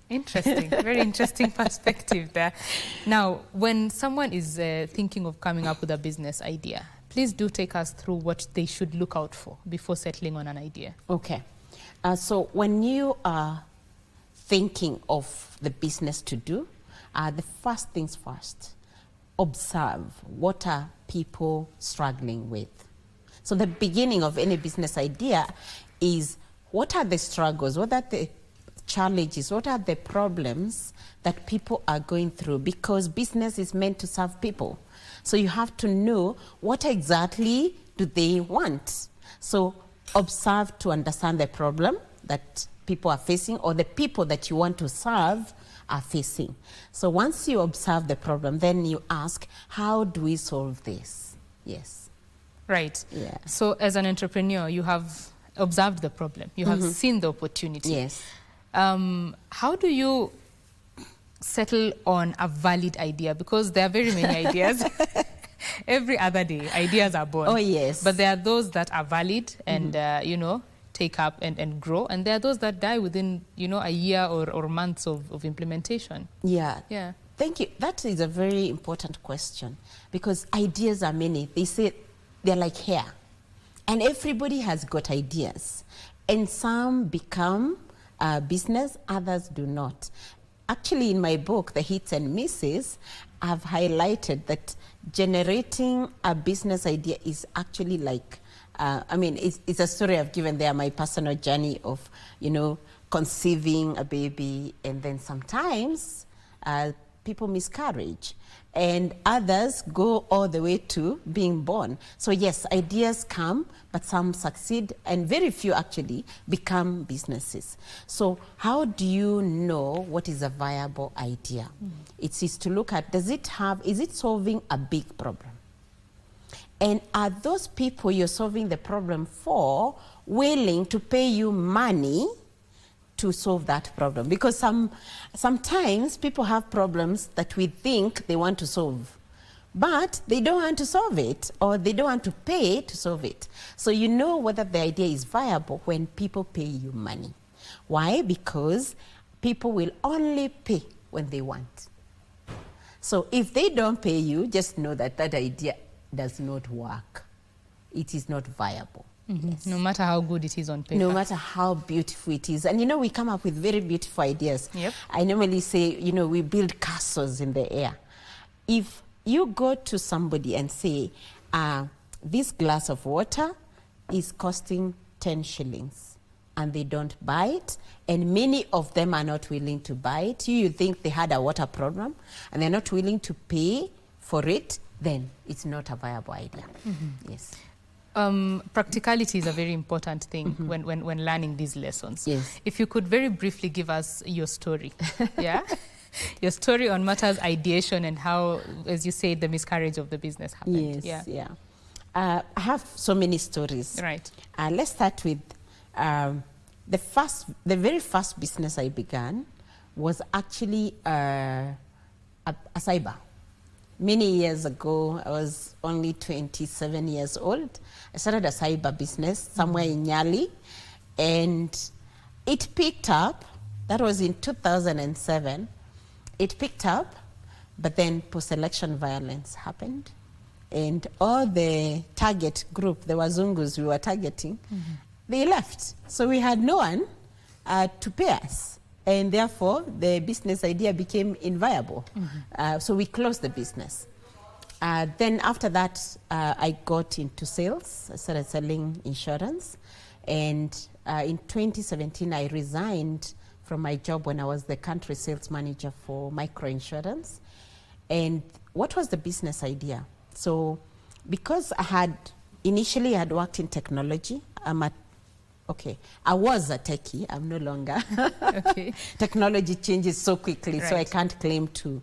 Interesting, very interesting perspective there. Now, when someone is thinking of coming up with a business idea, please do take us through what they should look out for before settling on an idea. Okay. So when you are thinking of the business to do, the first things first, observe what are people struggling with. So the beginning of any business idea is what are the struggles, what are the challenges, what are the problems that people are going through, because business is meant to serve people. So you have to know what exactly do they want. So observe to understand the problem that people are facing or the people that you want to serve are facing. So once you observe the problem, then you ask, how do we solve this? Yes. Right. Yeah. So as an entrepreneur, you have observed the problem. You have seen the opportunity. Yes. How do you settle on a valid idea? Because there are very many ideas. Every other day, ideas are born. Oh, yes. But there are those that are valid and, you know, take up and grow. And there are those that die within, you know, a year or months of implementation. Yeah. Yeah. Thank you. That is a very important question, because ideas are many. They say they're like hair. And everybody has got ideas. And some become business, others do not. Actually, in my book, The Hits and Misses, I've highlighted that generating a business idea is actually like, I mean, it's a story I've given there, my personal journey of, you know, conceiving a baby, and then sometimes people miscarriage, and others go all the way to being born. So yes, ideas come, but some succeed, and very few actually become businesses. So how do you know what is a viable idea? It is to look at, is it solving a big problem? And are those people you're solving the problem for willing to pay you money to solve that problem? Because sometimes people have problems that we think they want to solve, but they don't want to solve it, or they don't want to pay to solve it. So you know whether the idea is viable when people pay you money. Why? Because people will only pay when they want. So if they don't pay you, just know that that idea does not work. It is not viable. Yes. No matter how good it is on paper. No matter how beautiful it is. And you know, we come up with very beautiful ideas. Yep. I normally say, you know, we build castles in the air. If you go to somebody and say, this glass of water is costing 10 shillings, and they don't buy it, and many of them are not willing to buy it, you think they had a water problem, and they're not willing to pay for it, then it's not a viable idea. Yes. Practicality is a very important thing when learning these lessons. Yes. If you could very briefly give us your story, yeah, your story on matters ideation and how, as you say, the miscarriage of the business happened. Yes, yeah. I have so many stories. Right. Let's start with the very first business I began was actually a cyber. Many years ago, I was only 27 years old. I started a cyber business somewhere in Nyali, and it picked up. That was in 2007. It picked up, but then post-election violence happened, and all the target group, the Wazungus we were targeting, they left. So we had no one to pay us. And therefore, the business idea became inviable. So we closed the business. Then after that, I got into sales. I started selling insurance. And in 2017, I resigned from my job when I was the country sales manager for microinsurance. And what was the business idea? So because initially I had worked in technology, I was a techie, I'm no longer. Okay. Technology changes so quickly, Right. so I can't claim to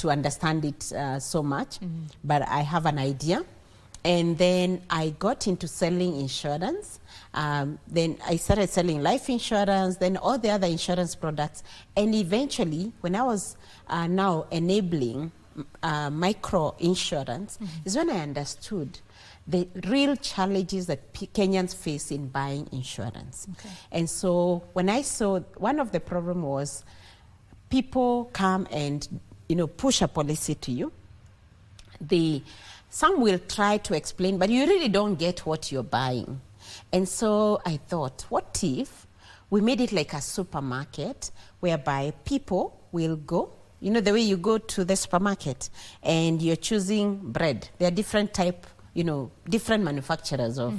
understand it so much, but I have an idea. And then I got into selling insurance. Then I started selling life insurance, then all the other insurance products. And eventually, when I was now enabling micro insurance, is when I understood the real challenges that Kenyans face in buying insurance. Okay. And so when I saw, one of the problem was people come and, push a policy to you. Some will try to explain, but you really don't get what you're buying. And so I thought, what if we made it like a supermarket whereby people will go, the way you go to the supermarket and you're choosing bread. There are different type, different manufacturers of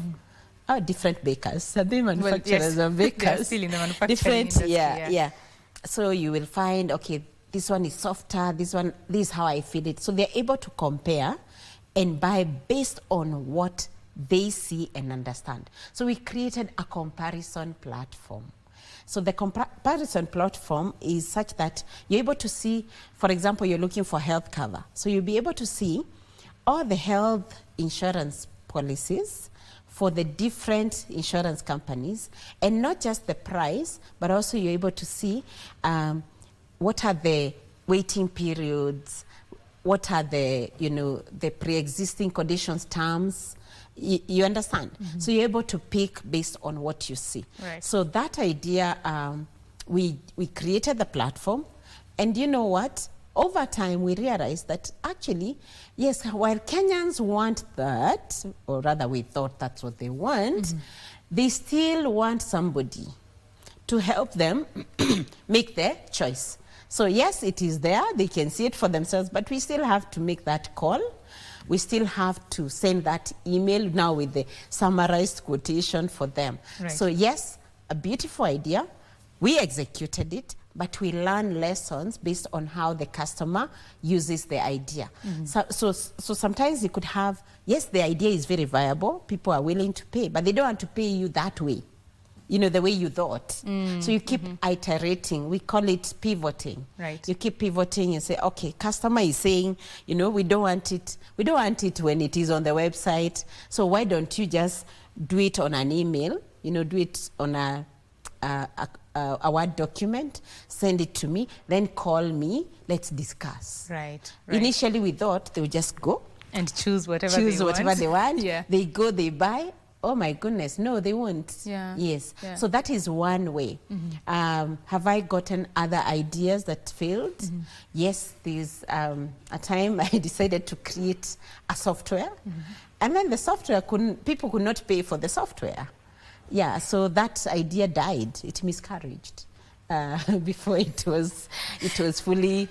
different bakers. Are they manufacturers of bakers? They're still in the manufacturing different industry, yeah. So you will find, okay, this one is softer, this is how I feel it. So they're able to compare and buy based on what they see and understand. So we created a comparison platform. So the comparison platform is such that you're able to see, for example, you're looking for health cover. So you'll be able to see all the health insurance policies for the different insurance companies, and not just the price, but also you're able to see what are the waiting periods, what are the, the pre-existing conditions terms. You understand? So you're able to pick based on what you see. Right. So that idea, we created the platform, and you know what? Over time, we realized that actually, yes, while Kenyans want that, or rather we thought that's what they want, they still want somebody to help them make their choice. So yes, it is there, they can see it for themselves, but we still have to make that call. We still have to send that email now with the summarized quotation for them. Right. So yes, a beautiful idea. We executed it, but we learn lessons based on how the customer uses the idea. So sometimes you could have, yes, the idea is very viable, people are willing to pay, but they don't want to pay you that way, the way you thought. So you keep iterating. We call it pivoting. Right. You keep pivoting and say, okay, customer is saying, we don't want it when it is on the website. So why don't you just do it on an email, do it on a Word document, send it to me, then call me, let's discuss. Right. Initially we thought they would just go and choose whatever they want. Yeah. They go, they buy. Oh my goodness, no, they won't. Yeah. Yes. Yeah. So that is one way. Have I gotten other ideas that failed? Yes, there's a time I decided to create a software, and then the software people could not pay for the software. Yeah, so that idea died. It miscarried before it was fully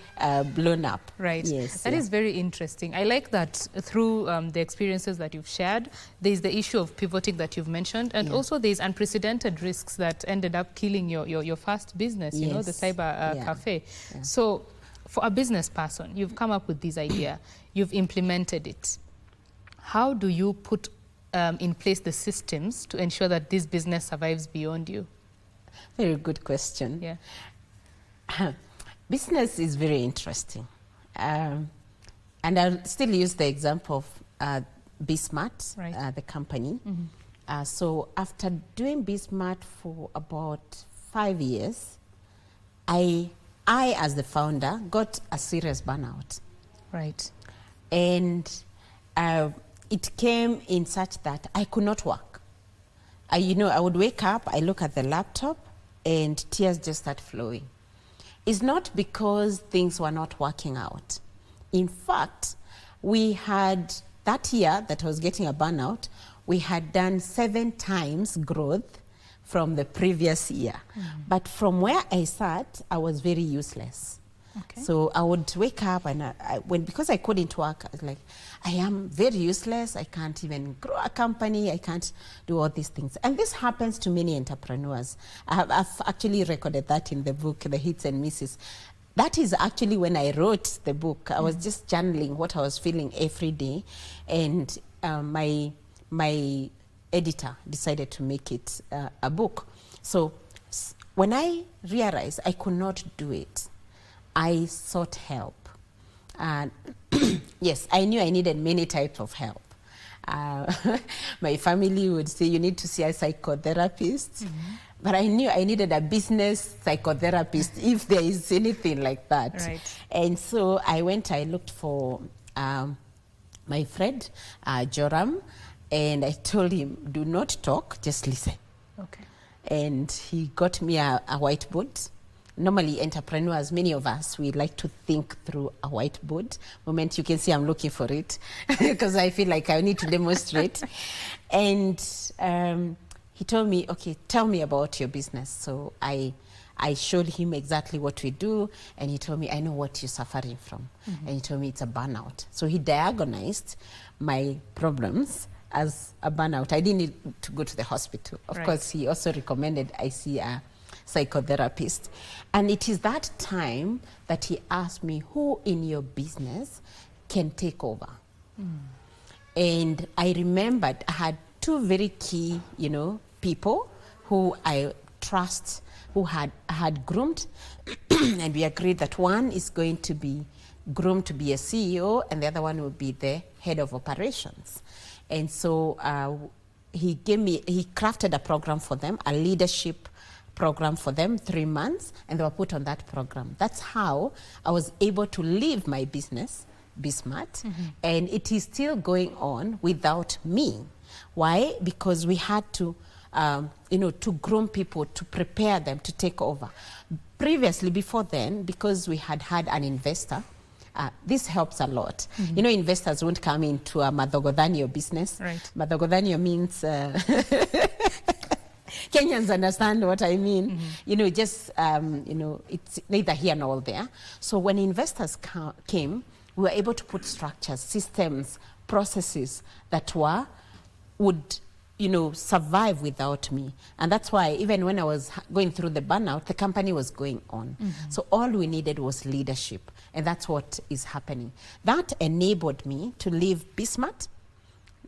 blown up. Right. Yes. That is very interesting. I like that through the experiences that you've shared, there's the issue of pivoting that you've mentioned, and also there's unprecedented risks that ended up killing your first business, the cyber cafe. Yeah. So for a business person, you've come up with this idea, you've implemented it. How do you put in place the systems to ensure that this business survives beyond you? Very good question. Yeah. Business is very interesting. And I'll still use the example of BeSmart, right. The company. So after doing BeSmart for about 5 years, I, as the founder, got a serious burnout. Right. And it came in such that I could not work. I would wake up, I look at the laptop, and tears just start flowing. It's not because things were not working out. In fact, we had, that year that I was getting a burnout, we had done 7 times growth from the previous year. But from where I sat, I was very useless. Okay. So I would wake up, and because I couldn't work, I was like, I am very useless. I can't even grow a company. I can't do all these things. And this happens to many entrepreneurs. I've actually recorded that in the book, The Hits and Misses. That is actually when I wrote the book. I was just journaling what I was feeling every day. And my editor decided to make it a book. So when I realized I could not do it, I sought help. Yes, I knew I needed many types of help. My family would say, you need to see a psychotherapist. But I knew I needed a business psychotherapist if there is anything like that. Right. And so I looked for my friend, Joram, and I told him, do not talk, just listen. Okay. And he got me a whiteboard, normally entrepreneurs, many of us, we like to think through a whiteboard. Moment you can see I'm looking for it because I feel like I need to demonstrate. And he told me, okay, tell me about your business. So I showed him exactly what we do, and he told me, I know what you're suffering from. And he told me it's a burnout. So he diagnosed my problems as a burnout. I didn't need to go to the hospital. Of course, he also recommended I see a psychotherapist. And it is that time that he asked me, who in your business can take over? And I remembered I had two very key, people who I trust, who had groomed, and we agreed that one is going to be groomed to be a CEO, and the other one will be the head of operations. And so he crafted a program for them, a leadership program for them, 3 months, and they were put on that program. That's how I was able to leave my business, Be Smart, and it is still going on without me. Why? Because we had to, to groom people, to prepare them to take over. Previously, before then, because we had an investor, this helps a lot. Investors won't come into a Madhogodhanyo business. Right. Madhogodhanyo means Kenyans understand what I mean. It's neither here nor there. So when investors came, we were able to put structures, systems, processes that would survive without me. And that's why even when I was going through the burnout, the company was going on. So all we needed was leadership. And that's what is happening. That enabled me to leave Be Smart.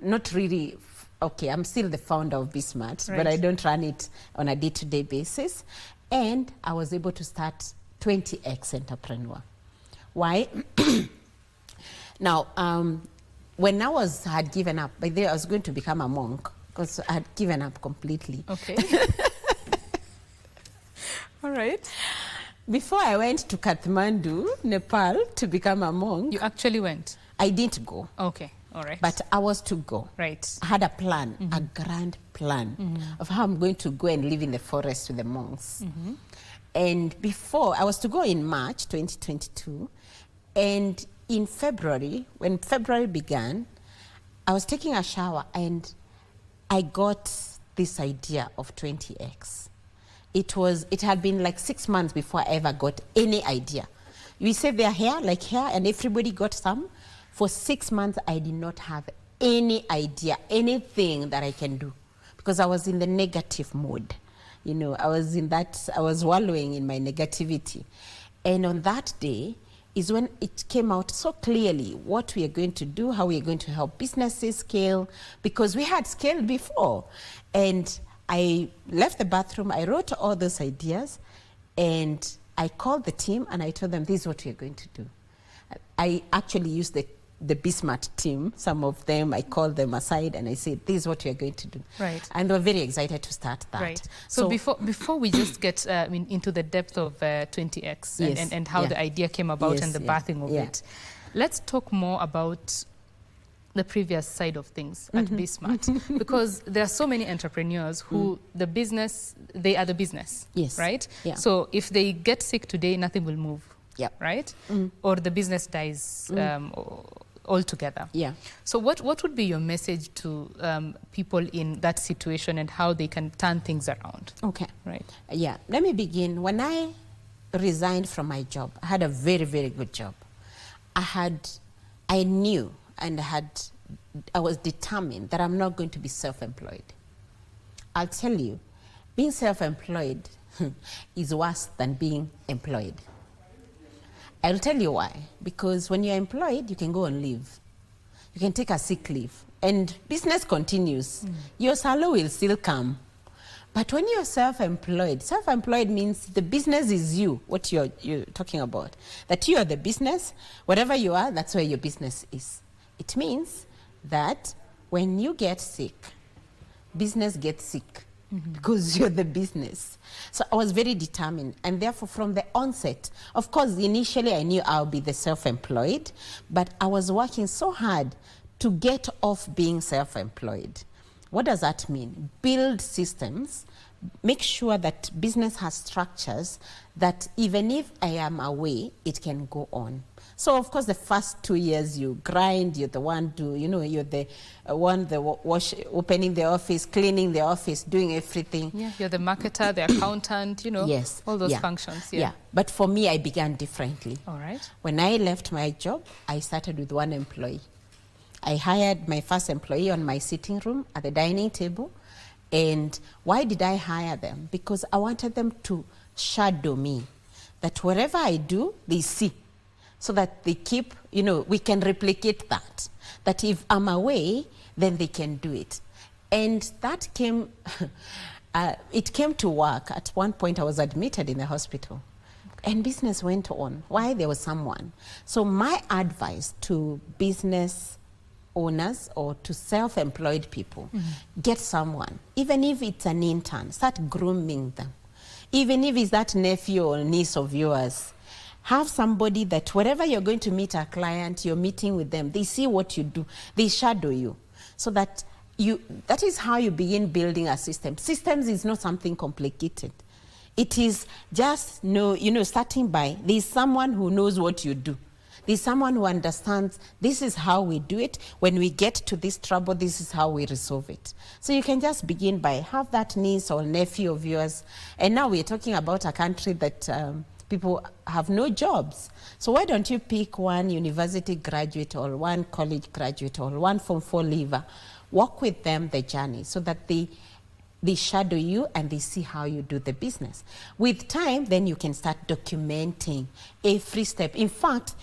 Not really, okay, I'm still the founder of Be Smart, but I don't run it on a day-to-day basis. And I was able to start 20X Entrepreneur. Why? Now, when I had given up, by the way, I was going to become a monk because I had given up completely. Okay. All right. Before I went to Kathmandu, Nepal, to become a monk. You actually went? I didn't go. Okay. All right. But I was to go. Right. I had a plan, a grand plan of how I'm going to go and live in the forest with the monks. And before, I was to go in March 2022. And in February, when February began, I was taking a shower and I got this idea of 20X. It had been like 6 months before I ever got any idea. We say they're here, and everybody got some. For 6 months, I did not have any idea, anything that I can do, because I was in the negative mood. I was wallowing in my negativity. And on that day is when it came out so clearly what we are going to do, how we are going to help businesses scale, because we had scaled before. And I left the bathroom, I wrote all those ideas, and I called the team and I told them, this is what we are going to do. I actually used the Be Smart team. Some of them, I called them aside and I said, this is what we are going to do. Right. And they were very excited to start that. Right. So before we just get into the depth of 20X and how the idea came about and the birthing of it, let's talk more about the previous side of things at Be Smart, because there are so many entrepreneurs who they are the business, right? Yeah. So if they get sick today, nothing will move, right? Or the business dies altogether. Yeah. So what would be your message to people in that situation and how they can turn things around? Okay. Right. Yeah. Let me begin. When I resigned from my job, I had a very, very good job. I knew and I was determined that I'm not going to be self-employed. I'll tell you, being self-employed is worse than being employed. I'll tell you why. Because when you're employed, you can go on leave. You can take a sick leave and business continues. Your salary will still come. But when you're self-employed means the business is you, what you're talking about. That you are the business, whatever you are, that's where your business is. It means that when you get sick, business gets sick because you're the business. So I was very determined, and therefore from the onset, of course, initially I knew I'll be the self-employed, but I was working so hard to get off being self-employed. What does that mean? Build systems, make sure that business has structures that even if I am away, it can go on. So of course, the first 2 years you grind, you're the one you're the opening the office, cleaning the office, doing everything. Yeah, you're the marketer, the accountant, Yes. all those functions. Yeah. But for me, I began differently. All right. When I left my job, I started with one employee. I hired my first employee on my sitting room at the dining table. And why did I hire them? Because I wanted them to shadow me, that wherever I do, they see, so that they keep, we can replicate that. That if I'm away, then they can do it. And that came, it came to work. At one point, I was admitted in the hospital. And business went on. Why? There was someone. So my advice to business owners or to self-employed people, get someone. Even if it's an intern, start grooming them. Even if it's that nephew or niece of yours, have somebody that wherever you're going to meet a client, you're meeting with them, they see what you do, they shadow you. So that is how you begin building a system. Systems is not something complicated. It is just, starting by, there's someone who knows what you do. There's someone who understands this is how we do it. When we get to this trouble, this is how we resolve it. So you can just begin by have that niece or nephew of yours. And now we're talking about a country that people have no jobs. So why don't you pick one university graduate or one college graduate or one Form 4 leaver, walk with them the journey so that they shadow you and they see how you do the business. With time, then you can start documenting every step. In fact,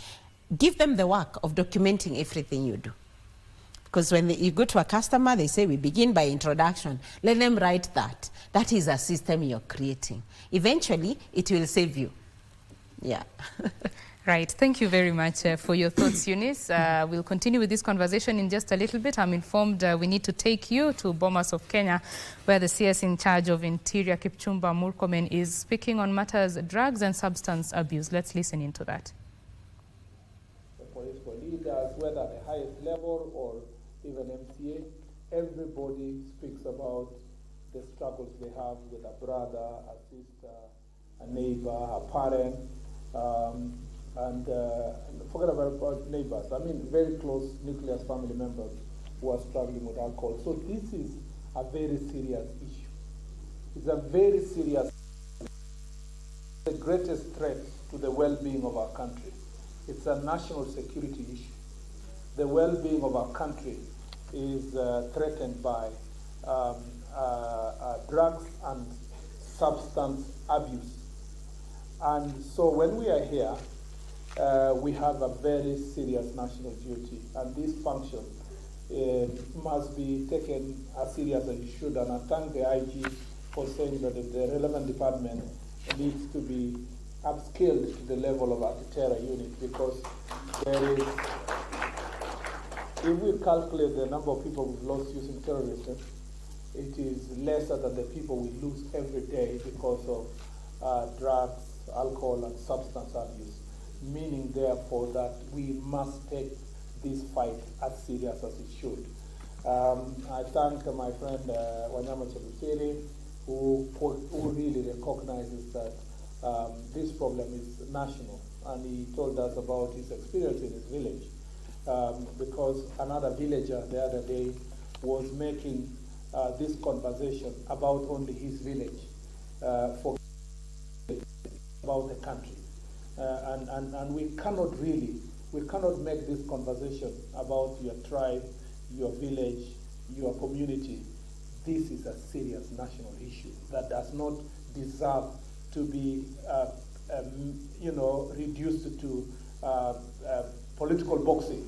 give them the work of documenting everything you do. Because when you go to a customer, they say, we begin by introduction. Let them write that. That is a system you're creating. Eventually, it will save you. Yeah. Right. Thank you very much for your thoughts, Eunice. We'll continue with this conversation in just a little bit. I'm informed we need to take you to Bomas of Kenya, where the CS in charge of Interior, Kiptum Murkomen, is speaking on matters drugs and substance abuse. Let's listen into that. The political leaders, whether at the highest level or even MCA, everybody speaks about the struggles they have with a brother, a sister, a neighbor, a parent, and forget about neighbors. I mean, very close nucleus family members who are struggling with alcohol. So this is a very serious issue. It's a very serious, the greatest threat to the well-being of our country. It's a national security issue. The well-being of our country is threatened by drugs and substance abuse. And so when we are here, we have a very serious national duty, and this function must be taken as serious as it should. And I thank the IG for saying that the relevant department needs to be upscaled to the level of anti-terror unit, because there is, if we calculate the number of people we've lost using terrorism, it is lesser than the people we lose every day because of drugs, alcohol, and substance abuse. Meaning, therefore, that we must take this fight as serious as it should. I thank my friend Wanyama Chebukiri, who really recognizes that this problem is national, and he told us about his experience in his village, because another villager the other day was making this conversation about only his village, for about the country. And we cannot make this conversation about your tribe, your village, your community. This is a serious national issue that does not deserve to be, reduced to political boxing.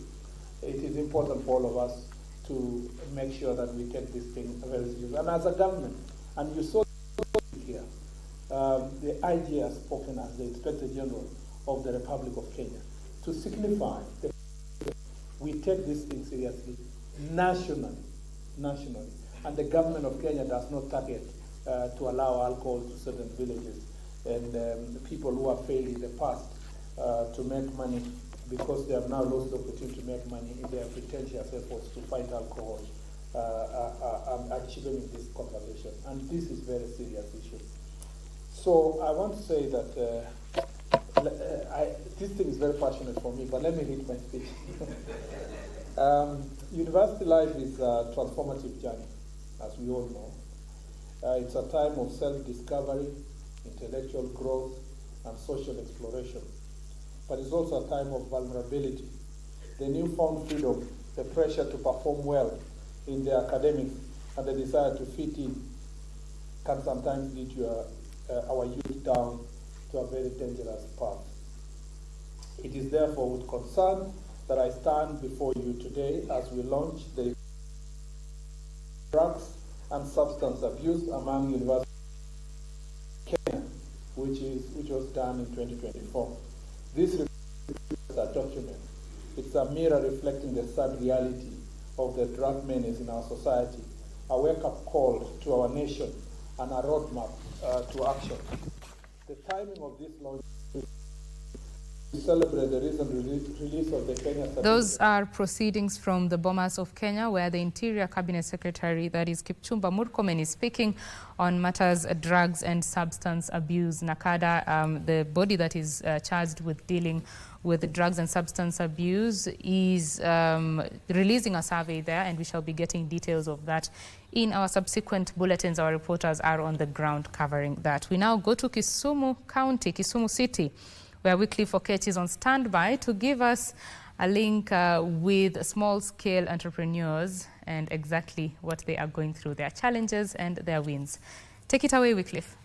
It is important for all of us to make sure that we take this thing very seriously. And as a government, and you saw here, the IG has spoken as the Inspector General of the Republic of Kenya to signify that we take this thing seriously nationally, and the government of Kenya does not target to allow alcohol to certain villages and the people who have failed in the past to make money, because they have now lost the opportunity to make money in their pretentious efforts to fight alcohol achieving in this conversation. And this is a very serious issue. So I want to say that this thing is very passionate for me, but let me read my speech. University life is a transformative journey, as we all know. It's a time of self-discovery, intellectual growth, and social exploration. But it's also a time of vulnerability. The newfound freedom, the pressure to perform well in the academics, and the desire to fit in can sometimes lead our youth down to a very dangerous path. It is therefore with concern that I stand before you today as we launch the drugs and substance abuse among universities in Kenya, which was done in 2024. This is a document. It's a mirror reflecting the sad reality of the drug menace in our society, a wake-up call to our nation, and a roadmap to action. The timing of this launch to celebrate the recent release of the Kenya... Those are proceedings from the Bomas of Kenya, where the Interior Cabinet Secretary, that is Kiptum, is speaking on matters drugs and substance abuse. NACADA, the body that is charged with dealing with drugs and substance abuse, is releasing a survey there, and we shall be getting details of that in our subsequent bulletins. Our reporters are on the ground covering that. We now go to Kisumu County, Kisumu City, where Wycliffe Okech is on standby to give us a link with small-scale entrepreneurs and exactly what they are going through, their challenges and their wins. Take it away, Wycliffe.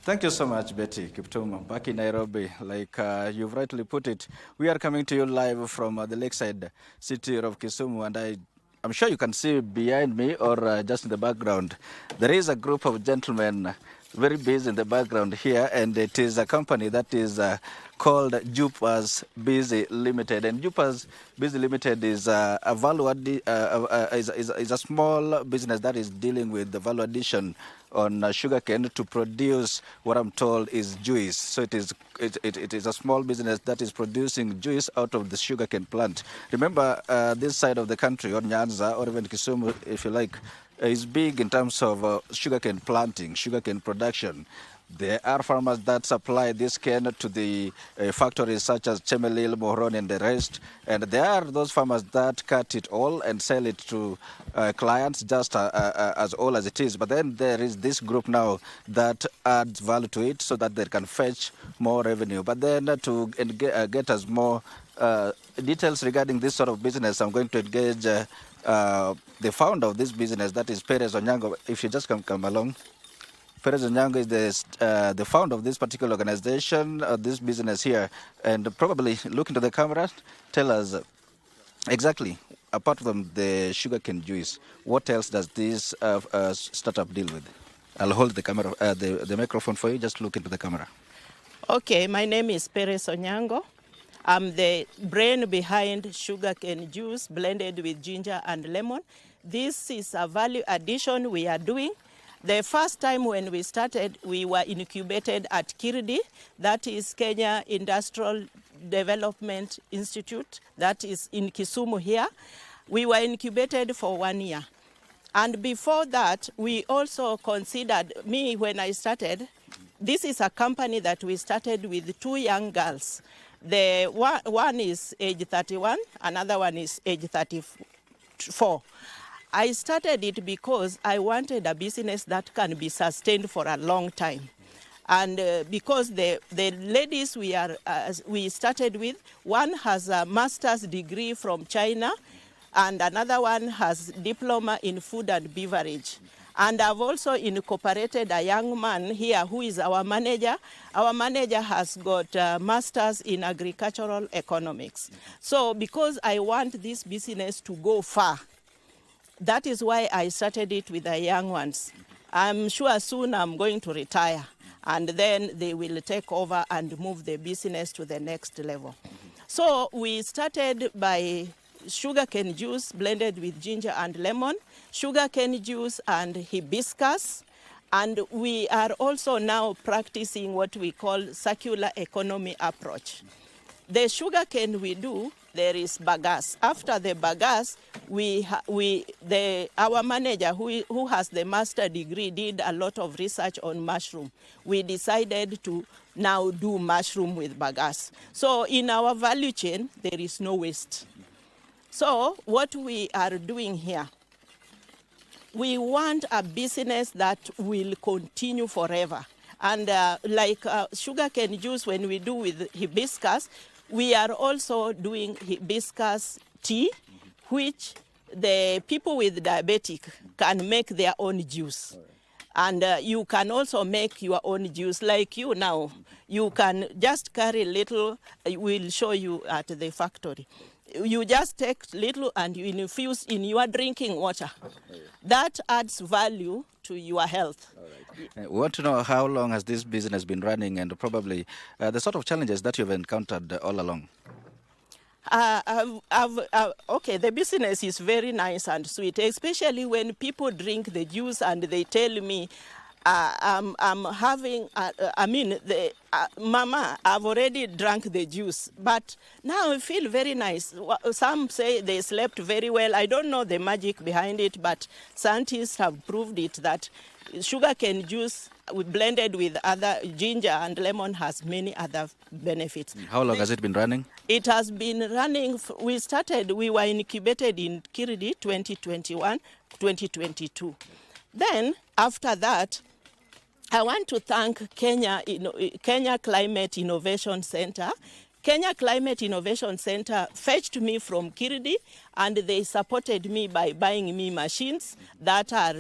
Thank you so much, Betty. Kiptum, back in Nairobi. Like you've rightly put it, we are coming to you live from the lakeside city of Kisumu, and I'm sure you can see behind me or just in the background, there is a group of gentlemen very busy in the background here, and it is a company that is called Jupas Busy Limited. And Jupas Busy Limited is a is a small business that is dealing with the value addition on sugarcane to produce what I'm told is juice. So it is a small business that is producing juice out of the sugarcane plant. Remember, this side of the country, or Nyanza, or even Kisumu, if you like, is big in terms of sugarcane planting, sugarcane production. There are farmers that supply this cane to the factories such as Chemelil, Moron, and the rest. And there are those farmers that cut it all and sell it to clients just as all as it is. But then there is this group now that adds value to it so that they can fetch more revenue. But then to get us more details regarding this sort of business, I'm going to engage the founder of this business, that is Perez Onyango. If you just come along. Perez Onyango is the founder of this particular organization, this business here. And probably look into the camera, tell us exactly, apart from the sugarcane juice, what else does this startup deal with? I'll hold the camera, the microphone for you. Just look into the camera. Okay, my name is Perez Onyango. I'm the brain behind sugarcane juice blended with ginger and lemon. This is a value addition we are doing. The first time when we started, we were incubated at Kiridi, that is Kenya Industrial Development Institute, that is in Kisumu here. We were incubated for 1 year. And before that, we also considered, when I started, this is a company that we started with 2 young girls. The one is age 31, another one is age 34. I started it because I wanted a business that can be sustained for a long time. And because the ladies we started with, one has a master's degree from China, and another one has diploma in food and beverage. And I've also incorporated a young man here who is our manager. Our manager has got a master's in agricultural economics. So because I want this business to go far, that is why I started it with the young ones. I'm sure soon I'm going to retire, and then they will take over and move the business to the next level. So we started by sugarcane juice blended with ginger and lemon, sugarcane juice and hibiscus, and we are also now practicing what we call circular economy approach. The sugarcane we do, there is bagasse. After the bagasse, our manager who has the master degree did a lot of research on mushroom. We decided to now do mushroom with bagasse. So in our value chain, there is no waste. So what we are doing here, we want a business that will continue forever. And like sugarcane juice, when we do with hibiscus, we are also doing hibiscus tea, which the people with diabetic can make their own juice. And you can also make your own juice. Like you now, you can just carry little, we'll show you at the factory. You just take little and you infuse in your drinking water. That adds value to your health. We want to know how long has this business been running, and probably the sort of challenges that you've encountered all along. Okay, the business is very nice and sweet, especially when people drink the juice and they tell me, I'm having, Mama, I've already drank the juice, but now I feel very nice. Some say they slept very well. I don't know the magic behind it, but scientists have proved it that sugarcane juice blended with other ginger and lemon has many other benefits. How long has it been running? It has been running, we were incubated in Kiridi 2021, 2022. Then after that, I want to thank Kenya Climate Innovation Center. Kenya Climate Innovation Center fetched me from Kiridi, and they supported me by buying me machines that are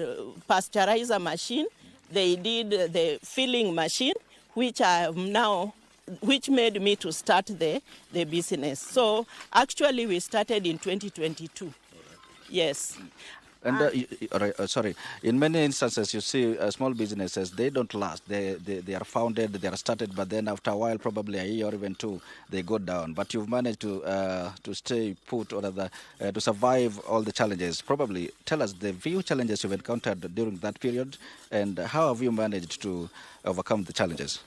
pasteurizer machine. They did the filling machine, which made me to start the business. So actually we started in 2022. Yes. And in many instances, you see small businesses, they don't last. They are founded, they are started, but then after a while, probably a year or even two, they go down. But you've managed to stay put, or rather, to survive all the challenges. Probably tell us the few challenges you've encountered during that period, and how have you managed to overcome the challenges?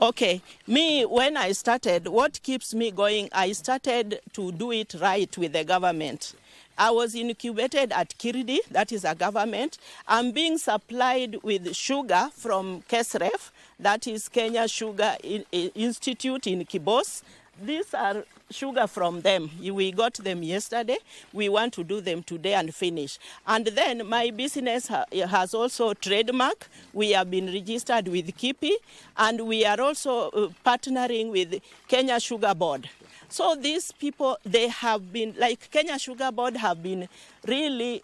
Okay, when I started, what keeps me going, I started to do it right with the government. I was incubated at Kiridi, that is a government. I'm being supplied with sugar from KESREF, that is Kenya Sugar Institute in Kibos. These are sugar from them. We got them yesterday. We want to do them today and finish. And then my business has also trademark. We have been registered with KIPI, and we are also partnering with Kenya Sugar Board. So these people, they have been, like Kenya Sugar Board have been really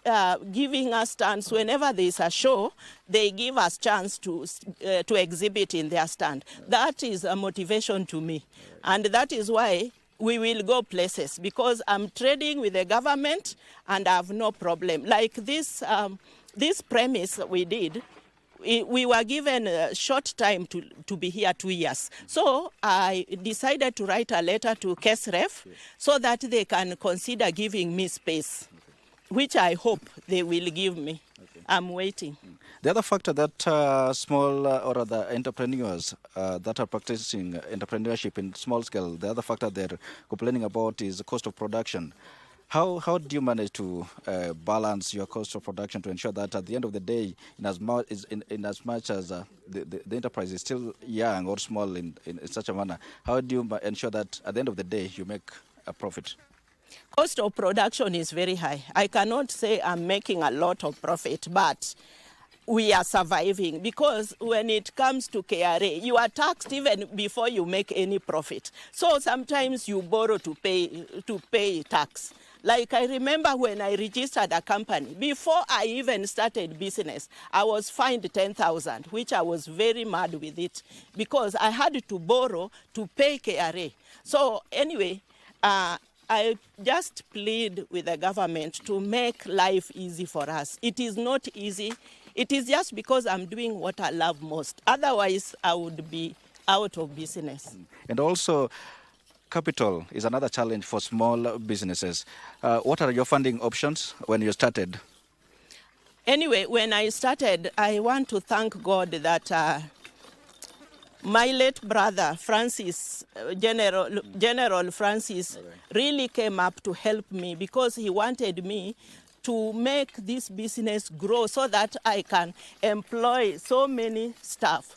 giving us stands. Whenever there is a show, they give us chance to exhibit in their stand. That is a motivation to me. And that is why we will go places, because I'm trading with the government and I have no problem. Like this premise we did, we were given a short time to be here 2 years. So I decided to write a letter to KESREF so that they can consider giving me space, which I hope they will give me. I'm waiting. The other factor that small or other entrepreneurs that are practicing entrepreneurship in small scale, the other factor they're complaining about is the cost of production. How do you manage to balance your cost of production to ensure that at the end of the day, in as much as the enterprise is still young or small in such a manner, how do you ensure that at the end of the day you make a profit? Cost of production is very high. I cannot say I'm making a lot of profit, but we are surviving, because when it comes to KRA, you are taxed even before you make any profit. So sometimes you borrow to pay tax. Like I remember when I registered a company, before I even started business, I was fined 10,000, which I was very mad with it, because I had to borrow to pay KRA. So anyway, I just plead with the government to make life easy for us. It is not easy. It is just because I'm doing what I love most. Otherwise, I would be out of business. And also, capital is another challenge for small businesses. What are your funding options when you started? Anyway, when I started, I want to thank God that My late brother, Francis, General Francis, really came up to help me because he wanted me to make this business grow so that I can employ so many staff.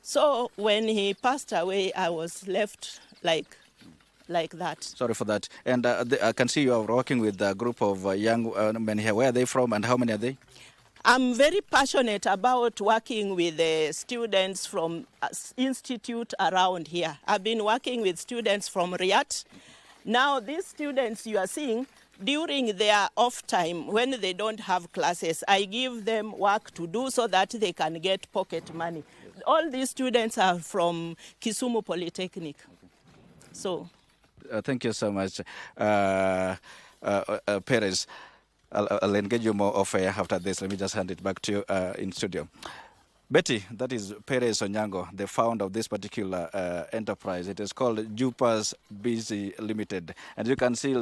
So when he passed away, I was left like that. Sorry for that. And I can see you are working with a group of young men here. Where are they from and how many are they? I'm very passionate about working with the students from institute around here. I've been working with students from Riyadh. Now these students you are seeing, during their off time, when they don't have classes, I give them work to do so that they can get pocket money. All these students are from Kisumu Polytechnic. So. Thank you so much, Perez. I'll engage you more off air after this. Let me just hand it back to you in studio. Betty, that is Perez Onyango, the founder of this particular enterprise. It is called Jupas Busy Limited. And you can see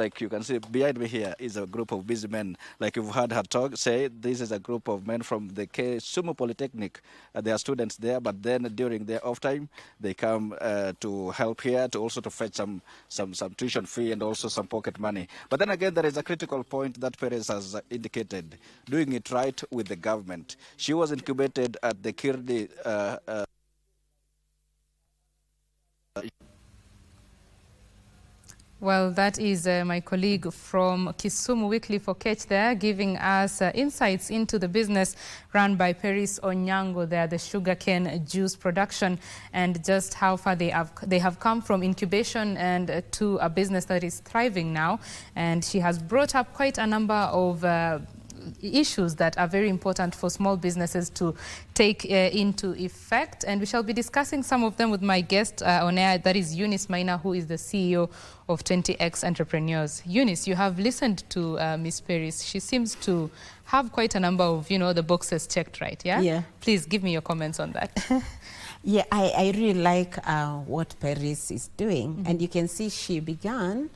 behind me here is a group of busy men. Like you've heard her talk, say this is a group of men from the Kisumu Polytechnic. They are students there, but then during their off time, they come to help here, to also to fetch some tuition fee and also some pocket money. But then again, there is a critical point that Perez has indicated, doing it right with the government. She was incubated at the Kirdi Well, that is my colleague from Kisumu Weekly for Ketch there, giving us insights into the business run by Perez Onyango there, the sugarcane juice production, and just how far they have come from incubation and to a business that is thriving now. And she has brought up quite a number of issues that are very important for small businesses to take into effect, and we shall be discussing some of them with my guest on air, that is Eunice Maina, who is the CEO of 20X Entrepreneurs. Eunice, you have listened to Ms. Perez. She seems to have quite a number of, the boxes checked, right? Yeah? Yeah. Please give me your comments on that. Yeah, I really like what Perez is doing. And you can see she began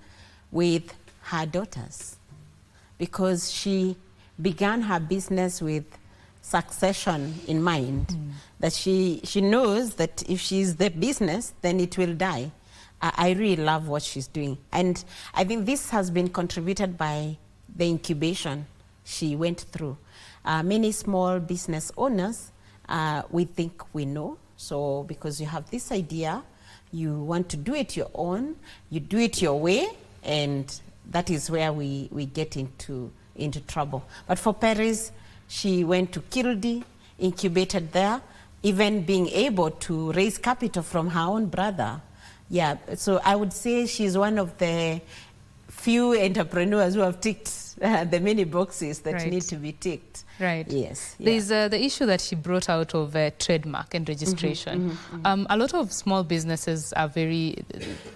with her daughters because she began her business with succession in mind, that she knows that if she's the business, then it will die. I really love what she's doing. And I think this has been contributed by the incubation she went through. Many small business owners, we think we know. So because you have this idea, you want to do it your own, you do it your way, and that is where we get into trouble. But for Perez, she went to Kildi, incubated there, even being able to raise capital from her own brother. Yeah, so I would say she's one of the few entrepreneurs who have ticked the many boxes that need to be ticked. Right. Yes. There's the issue that she brought out of trademark and registration. A lot of small businesses are very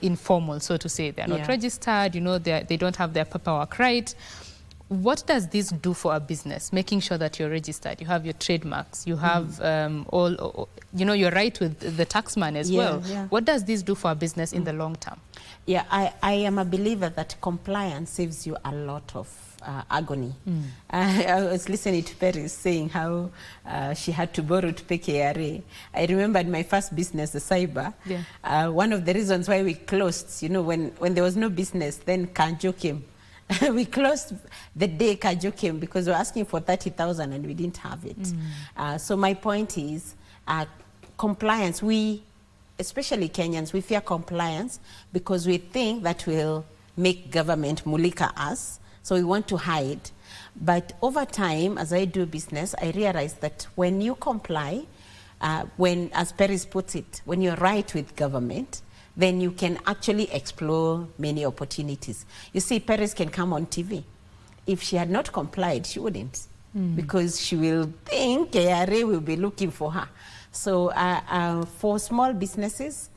informal, so to say. They're not registered, they don't have their paperwork right. What does this do for a business, making sure that you're registered, you have your trademarks, you have you're right with the taxman as well. Yeah. What does this do for a business in the long term? Yeah, I am a believer that compliance saves you a lot of agony. I was listening to Perez saying how she had to borrow to pay KRA. I remembered my first business, the cyber. Yeah. One of the reasons why we closed, when there was no business, then Kanjo came. We closed the day Kajo came because we were asking for 30,000 and we didn't have it. So my point is compliance. We, especially Kenyans, we fear compliance because we think that will make government mulika us. So we want to hide. But over time, as I do business, I realize that when you comply, as Perez puts it, when you're right with government, then you can actually explore many opportunities. You see, Perez can come on TV. If she had not complied, she wouldn't, because she will think KRA will be looking for her. So for small businesses,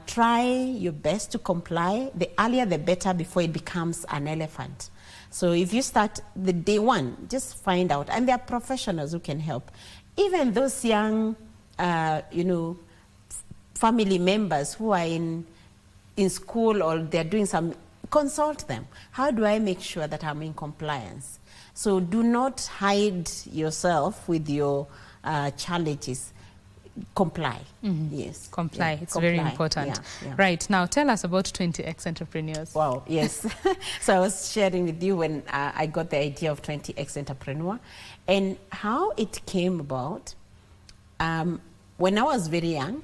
try your best to comply. The earlier the better before it becomes an elephant. So if you start the day one, just find out. And there are professionals who can help. Even those young, family members who are in school or they're doing some, consult them. How do I make sure that I'm in compliance? So do not hide yourself with your challenges. comply. Yes. Comply. Yeah, It's comply. very important. Yeah, yeah. Right. Now, tell us about 20X Entrepreneurs. Wow, yes. So I was sharing with you when I got the idea of 20X Entrepreneur and how it came about. When I was very young,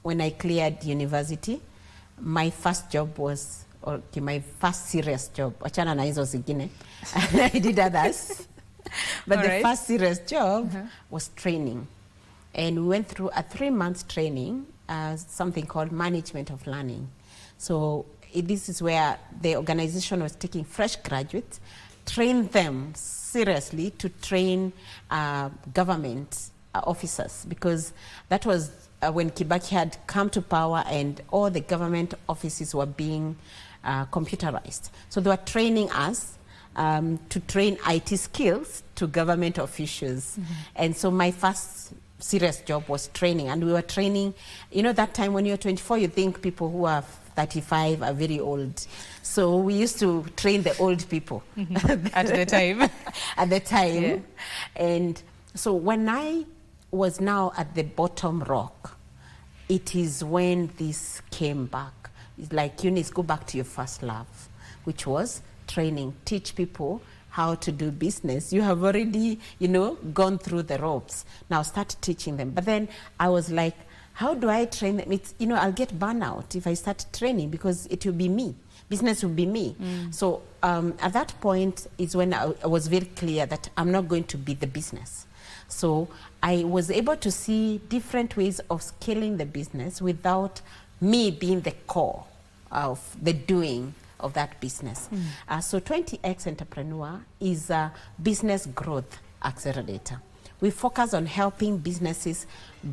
when I cleared university, my first job was, my first serious job, achana na hizo zingine, I did others, but the first serious job was training. And we went through a 3-month training, something called management of learning. So this is where the organization was taking fresh graduates, train them seriously to train government officers, because that was when Kibaki had come to power and all the government offices were being computerized. So they were training us to train IT skills to government officials. And so my first serious job was training, and we were training, you know, that time when you're 24, you think people who are 35 are very old. So we used to train the old people. At the time. At the time. Yeah. And so when I was now at the bottom rock, it is when this came back. It's like, Eunice, go back to your first love, which was training. Teach people how to do business. You have already, you know, gone through the ropes. Now start teaching them. But then I was like, how do I train them? It's, you know, I'll get burnout if I start training, because it will be me. Business will be me. So at that point is when I was very clear that I'm not going to be the business. So I was able to see different ways of scaling the business without me being the core of the doing of that business. So 20X Entrepreneur is a business growth accelerator. We focus on helping businesses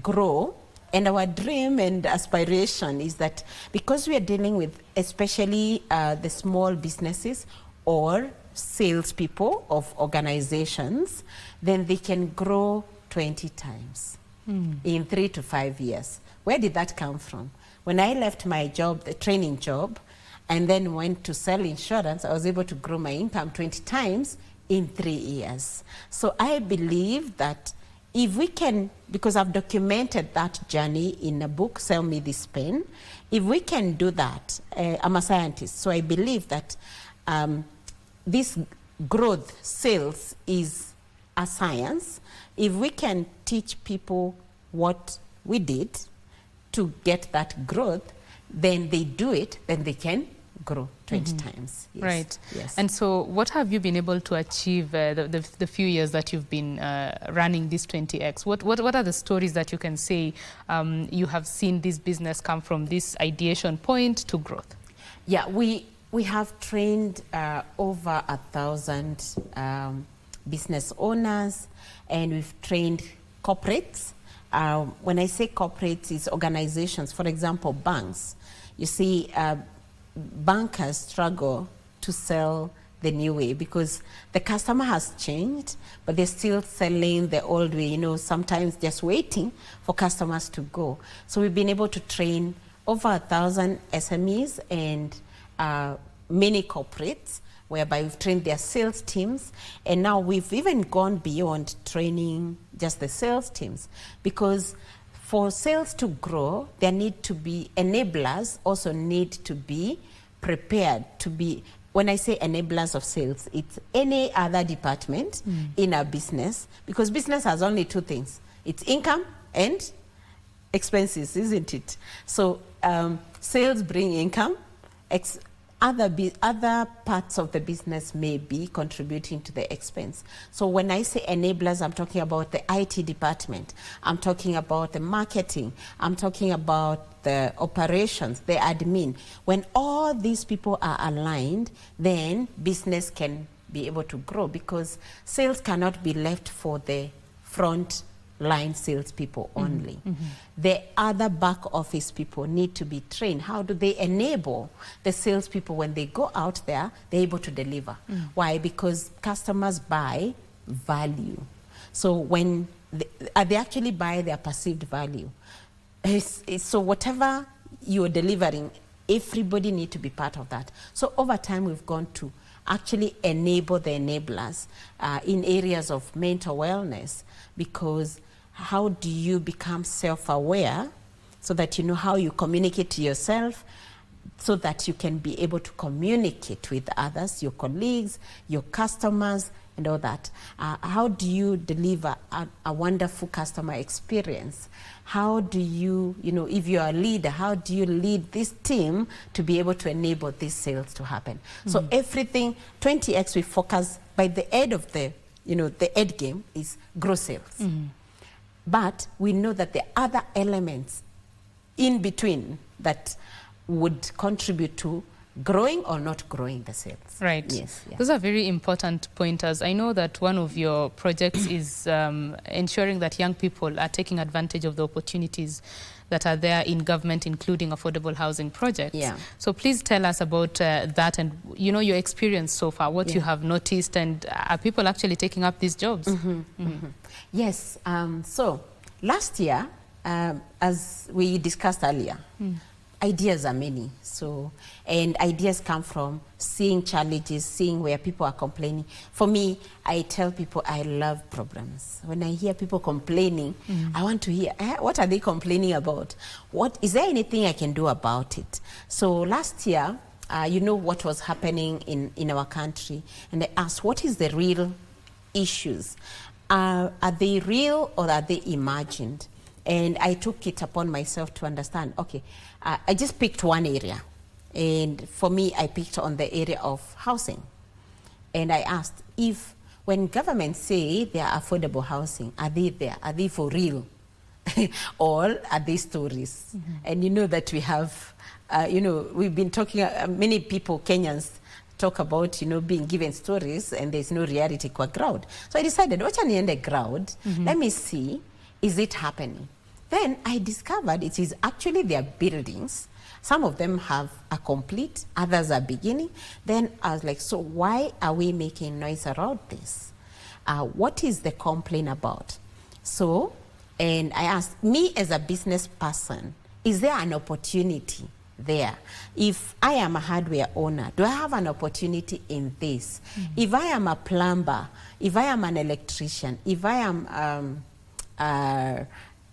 grow, and our dream and aspiration is that because we are dealing with especially the small businesses or salespeople of organizations, then they can grow 20 times in 3 to 5 years. Where did that come from? When I left my job, the training job, and then went to sell insurance, I was able to grow my income 20 times in 3 years. So I believe that if we can, because I've documented that journey in a book, Sell Me This Pen, if we can do that, I'm a scientist, so I believe that this growth, sales is a science. If we can teach people what we did to get that growth, then they do it, then they can grow 20 times. Yes. Right. Yes. And so what have you been able to achieve the few years that you've been running this 20X? What are the stories that you can say you have seen this business come from this ideation point to growth? Yeah, we have trained over 1,000 business owners, and we've trained corporates. When I say corporates, it's organizations, for example, banks. You see, bankers struggle to sell the new way because the customer has changed, but they're still selling the old way, you know, sometimes just waiting for customers to go. So we've been able to train over 1,000 SMEs and many corporates, whereby we've trained their sales teams, and now we've even gone beyond training just the sales teams, because for sales to grow, there need to be enablers, also need to be prepared to be, when I say enablers of sales, it's any other department in our business, because business has only 2 things. It's income and expenses, isn't it? So sales bring income, other parts of the business may be contributing to the expense. So when I say enablers, I'm talking about the IT department, I'm talking about the marketing, I'm talking about the operations, the admin. When all these people are aligned, then business can be able to grow, because sales cannot be left for the front line salespeople only. The other back office people need to be trained. How do they enable the salespeople when they go out there, they're able to deliver? Why? Because customers buy value. So when they actually buy their perceived value. So whatever you're delivering, everybody need to be part of that. So over time, we've gone to actually enable the enablers in areas of mental wellness, because how do you become self-aware so that you know how you communicate to yourself, so that you can be able to communicate with others, your colleagues, your customers, and all that. How do you deliver a wonderful customer experience? How do you, if you're a leader, how do you lead this team to be able to enable these sales to happen? So everything, 20X, we focus, by the end of the end game is grow sales. But we know that the other elements in between that would contribute to growing or not growing the sales. Right. Yes. Yeah. Those are very important pointers. I know that one of your projects is ensuring that young people are taking advantage of the opportunities that are there in government, including affordable housing projects. Yeah. So please tell us about that and your experience so far, what you have noticed, and are people actually taking up these jobs? Yes. So last year, as we discussed earlier, ideas are many. And ideas come from seeing challenges, seeing where people are complaining. For me, I tell people I love problems. When I hear people complaining, I want to hear, what are they complaining about? Is there anything I can do about it? So last year, what was happening in our country, and I asked, what is the real issues? Are they real or are they imagined? And I took it upon myself to understand, okay, I just picked one area. And for me, I picked on the area of housing. And I asked, if when governments say they are affordable housing, are they there? Are they for real? Or are they stories? And you know that we have, we've been talking, many people, Kenyans, talk about, being given stories and there's no reality kwa ground. So I decided, watch on the ground, let me see, is it happening? Then I discovered it is actually their buildings. Some of them are complete, others are beginning. Then I was like, so why are we making noise around this? What is the complaint about? So, and I asked, me as a business person, is there an opportunity there? If I am a hardware owner, do I have an opportunity in this? If I am a plumber, if I am an electrician, if I am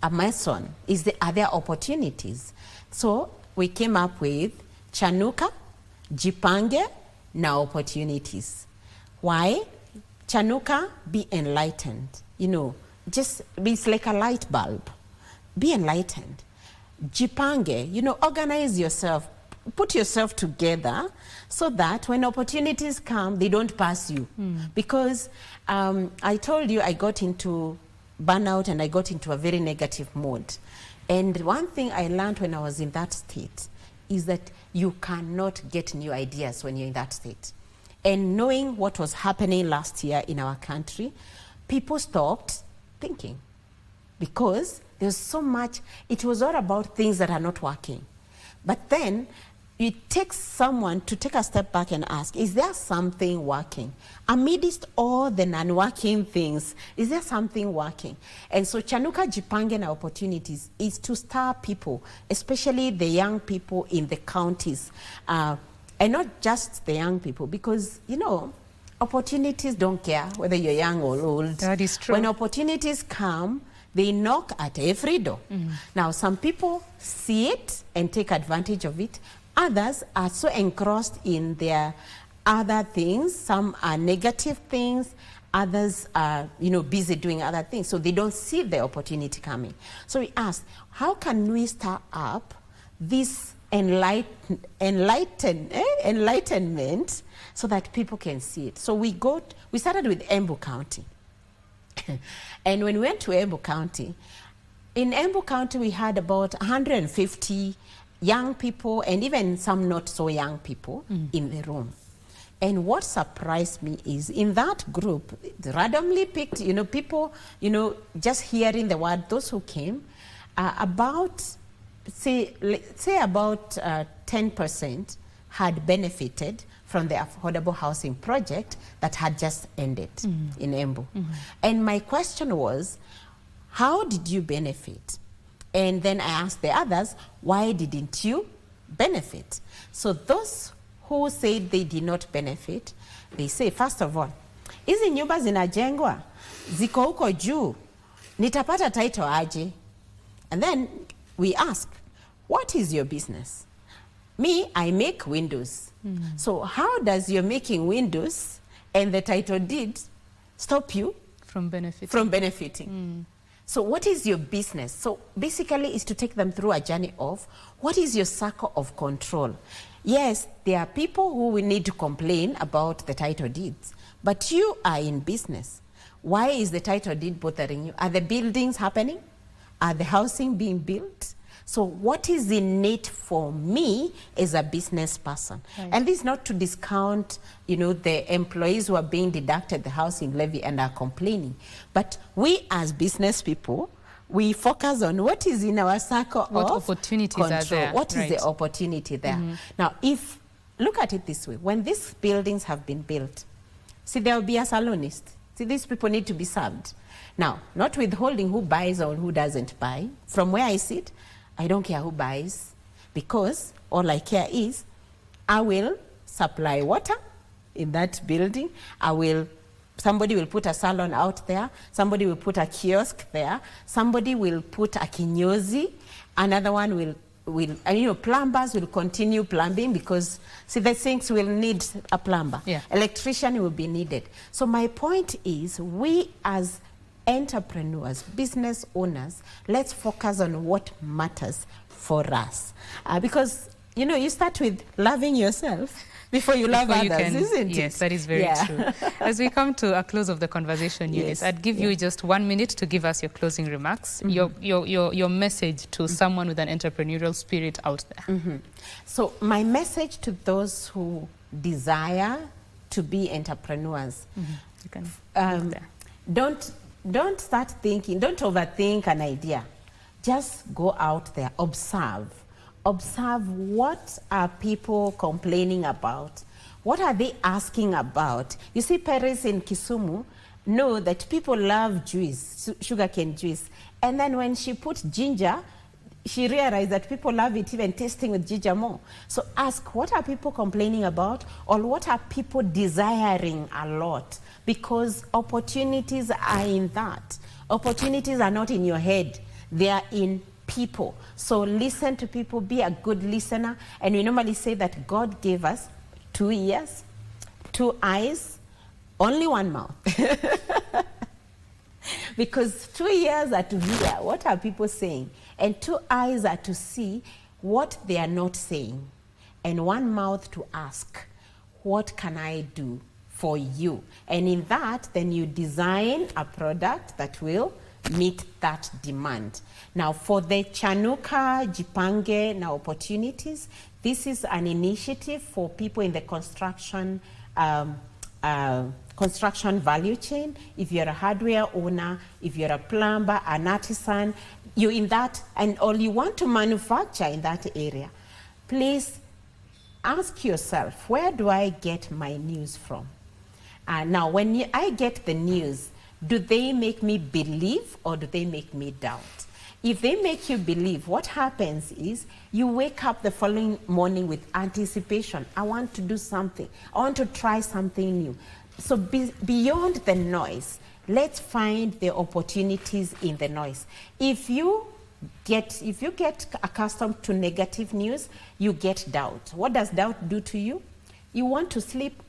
a mason, are there opportunities? So we came up with Chanuka, Jipange, now opportunities. Why? Chanuka, be enlightened. Just it's like a light bulb. Be enlightened. Jipange, organize yourself, put yourself together so that when opportunities come, they don't pass you. Because I told you I got into burnout and I got into a very negative mode. And one thing I learned when I was in that state is that you cannot get new ideas when you're in that state. And knowing what was happening last year in our country, people stopped thinking because there's so much, it was all about things that are not working. But then it takes someone to take a step back and ask, is there something working? Amidst all the non-working things, is there something working? And so Chanuka Jipange and opportunities is to stir people, especially the young people in the counties. And not just the young people, because, opportunities don't care whether you're young or old. That is true. When opportunities come, they knock at every door. Now, some people see it and take advantage of it. Others are so engrossed in their other things. Some are negative things. Others are, busy doing other things. So they don't see the opportunity coming. So we asked, how can we start up this enlightenment so that people can see it? So we started with Embu County. And when we went to Embu County, in Embu County, we had about 150 young people and even some not so young people in the room. And what surprised me is in that group, randomly picked, people, just hearing the word, those who came, about, say about 10% had benefited from the affordable housing project that had just ended in Embu. And my question was, how did you benefit? And then I asked the others, why didn't you benefit? So those who said they did not benefit, they say, first of all, hizi nyumba zinajengwa, ziko huko juu, nitapata title aje? And then we ask, what is your business? Me, I make windows. So how does your making windows and the title deed stop you from benefiting? From benefiting. So what is your business? So basically is to take them through a journey of what is your circle of control. Yes, there are people who will need to complain about the title deeds, but you are in business. Why is the title deed bothering you? Are the buildings happening? Are the housing being built? So what is innate for me as a business person? Right. And this is not to discount, the employees who are being deducted the housing levy and are complaining. But we as business people, we focus on what is in our circle of what opportunities control. are there. What is the opportunity there? Now, look at it this way. When these buildings have been built, see, there will be a salonist. See, these people need to be served. Now, not withholding who buys or who doesn't buy. From where I sit, I don't care who buys, because all I care is I will supply water in that building. Somebody will put a salon out there. Somebody will put a kiosk there. Somebody will put a kinyozi. Another one will plumbers will continue plumbing, because see, the sinks will need a plumber. Yeah. Electrician will be needed. So my point is, we as entrepreneurs, business owners, let's focus on what matters for us. Because, you start with loving yourself before you love others, isn't it? Yes, that is very true. As we come to a close of the conversation, Eunice, I'd give you just 1 minute to give us your closing remarks, your message to someone with an entrepreneurial spirit out there. So my message to those who desire to be entrepreneurs, you can don't start thinking, don't overthink an idea. Just go out there, observe. Observe, what are people complaining about? What are they asking about? You see, Paris in Kisumu know that people love juice, sugarcane juice. And then when she put ginger, she realized that people love it even tasting with ginger more. So ask, what are people complaining about? Or what are people desiring a lot? Because opportunities are in that. Opportunities are not in your head. They are in people. So listen to people, be a good listener. And we normally say that God gave us 2 ears, 2 eyes, only 1 mouth. Because 2 ears are to hear what are people saying, and 2 eyes are to see what they are not saying, and 1 mouth to ask, what can I do for you? And in that, then you design a product that will meet that demand. Now, for the Chanuka Jipange na opportunities, this is an initiative for people in the construction value chain. If you're a hardware owner, if you're a plumber, an artisan, you're in that, or you want to manufacture in that area, please ask yourself, where do I get my news from? Now, when I get the news, do they make me believe or do they make me doubt? If they make you believe, what happens is you wake up the following morning with anticipation. I want to do something. I want to try something new. So beyond the noise, let's find the opportunities in the noise. If you get accustomed to negative news, you get doubt. What does doubt do to you? You want to sleep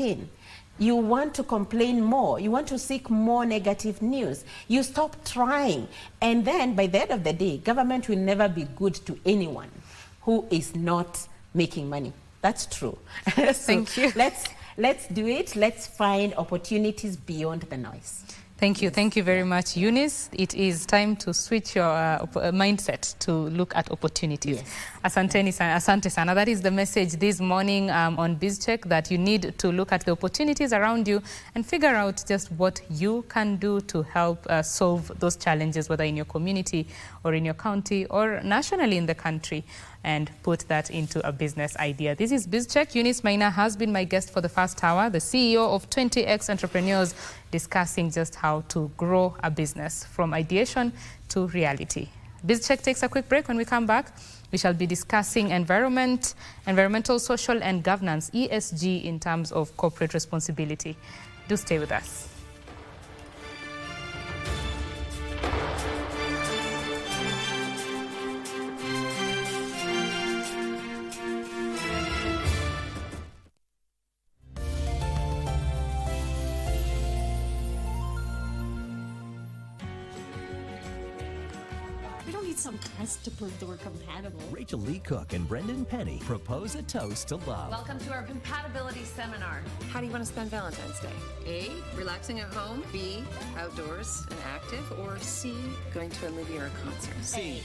in. You want to complain more. You want to seek more negative news. You stop trying. And then by the end of the day, government will never be good to anyone who is not making money. That's true. So thank you. Let's do it. Let's find opportunities beyond the noise. Thank you. Thank you very much, Eunice. It is time to switch your mindset to look at opportunities. Yes. Asante sana. That is the message this morning on BizCheck, that you need to look at the opportunities around you and figure out just what you can do to help solve those challenges, whether in your community or in your county or nationally in the country, and put that into a business idea. This is BizCheck. Eunice Maina has been my guest for the first hour, the CEO of 20X Entrepreneurs, discussing just how to grow a business from ideation to reality. BizCheck takes a quick break. When we come back, we shall be discussing environmental, social and governance, ESG, in terms of corporate responsibility. Do stay with us. need some tests to prove that we're compatible. Rachel Lee Cook and Brendan Penny propose a toast to love. Welcome to our compatibility seminar. How do you want to spend Valentine's Day? A, relaxing at home. B, outdoors and active. Or C, going to a movie or a concert. C.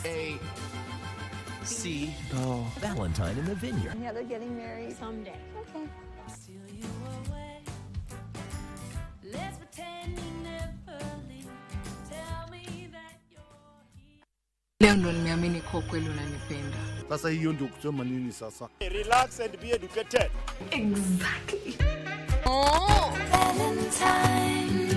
A. C. Oh. Valentine in the Vineyard. Yeah, they're getting married someday. Okay. Leo ndo nimeamini kwa kweli unanipenda. Sasa hiyo ndio kusema nini sasa? Relax and be educated. Exactly. Oh, Valentine.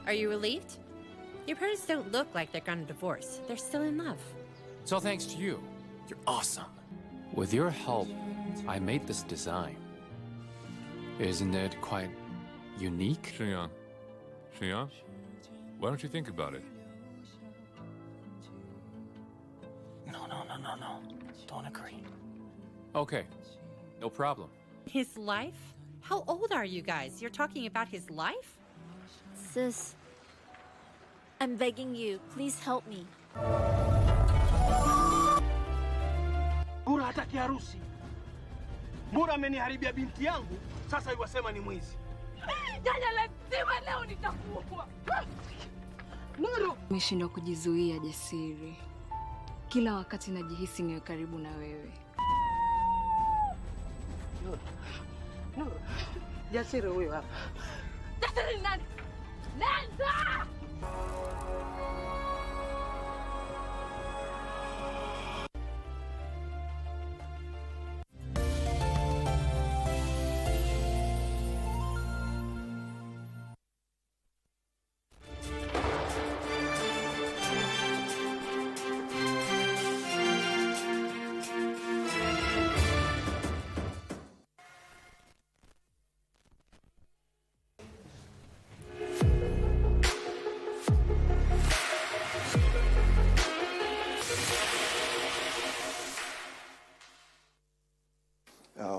Are you relieved? Your parents don't look like they're gonna divorce. They're still in love. It's all thanks to you. You're awesome. With your help, I made this design. Isn't it quite unique? Shinyan, why don't you think about it? No. Don't agree. Okay, no problem. His life? How old are you guys? You're talking about his life? Sis, I'm begging you, please help me. Bura hataki harusi. Bura ameniharibia binti yangu, sasa iwasema ni mwizi. Jana lazima leo nitakuwa. Nuru, nimeshindwa kujizuia Jasiri. Kila wakati najihisi niwe karibu na wewe. Nuru. Jasiri huyo hapa. Jasiri nani? Nenda!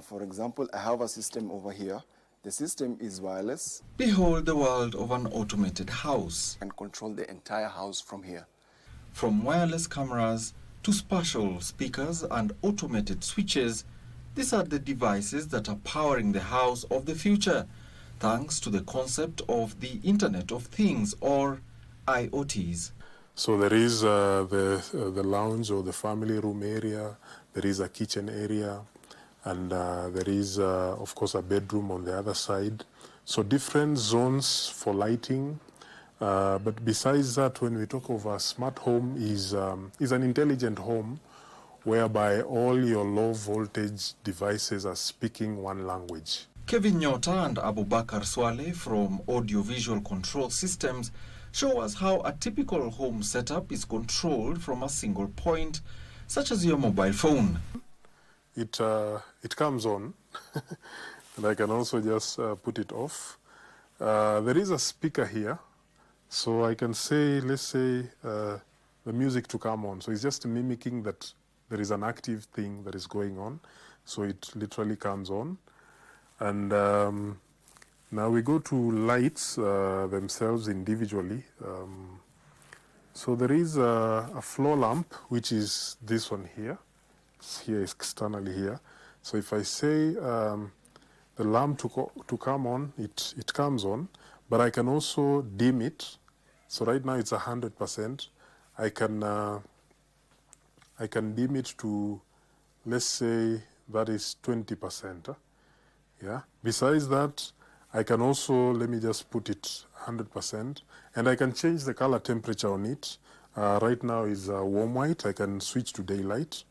For example, I have a system over here. The system is wireless. Behold the world of an automated house. And control the entire house from here. From wireless cameras to spatial speakers and automated switches, these are the devices that are powering the house of the future, thanks to the concept of the Internet of Things, or IoTs. So there is the lounge or the family room area, there is a kitchen area, and there is, of course, a bedroom on the other side. So different zones for lighting. But besides that, when we talk of a smart home, is an intelligent home whereby all your low voltage devices are speaking one language. Kevin Nyota and Abubakar Swale from Audiovisual Control Systems show us how a typical home setup is controlled from a single point, such as your mobile phone. It comes on, and I can also just put it off. There is a speaker here, so I can say, let's say, the music to come on. So it's just mimicking that there is an active thing that is going on. So it literally comes on. And now we go to lights themselves individually. So there is a floor lamp, which is this one here. It's here externally here. So if I say the lamp to come on, it comes on, but I can also dim it. So right now it's 100%. I can dim it to, let's say that is 20%. Yeah. Besides that, I can also, let me just put it 100%, and I can change the color temperature on it. Right now is warm white. I can switch to daylight,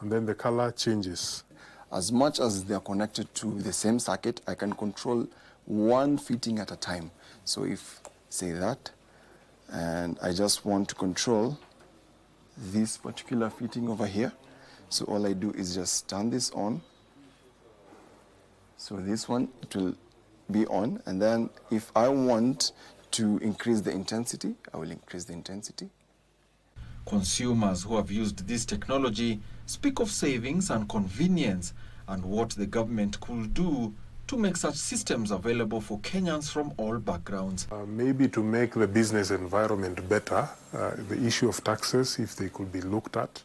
and then the color changes. As much as they are connected to the same circuit, I can control one fitting at a time. So if, say that, and I just want to control this particular fitting over here, so all I do is just turn this on. So this one, it will be on, and then if I want to increase the intensity, I will increase the intensity. Consumers who have used this technology speak of savings and convenience and what the government could do to make such systems available for Kenyans from all backgrounds. Maybe to make the business environment better, the issue of taxes, if they could be looked at,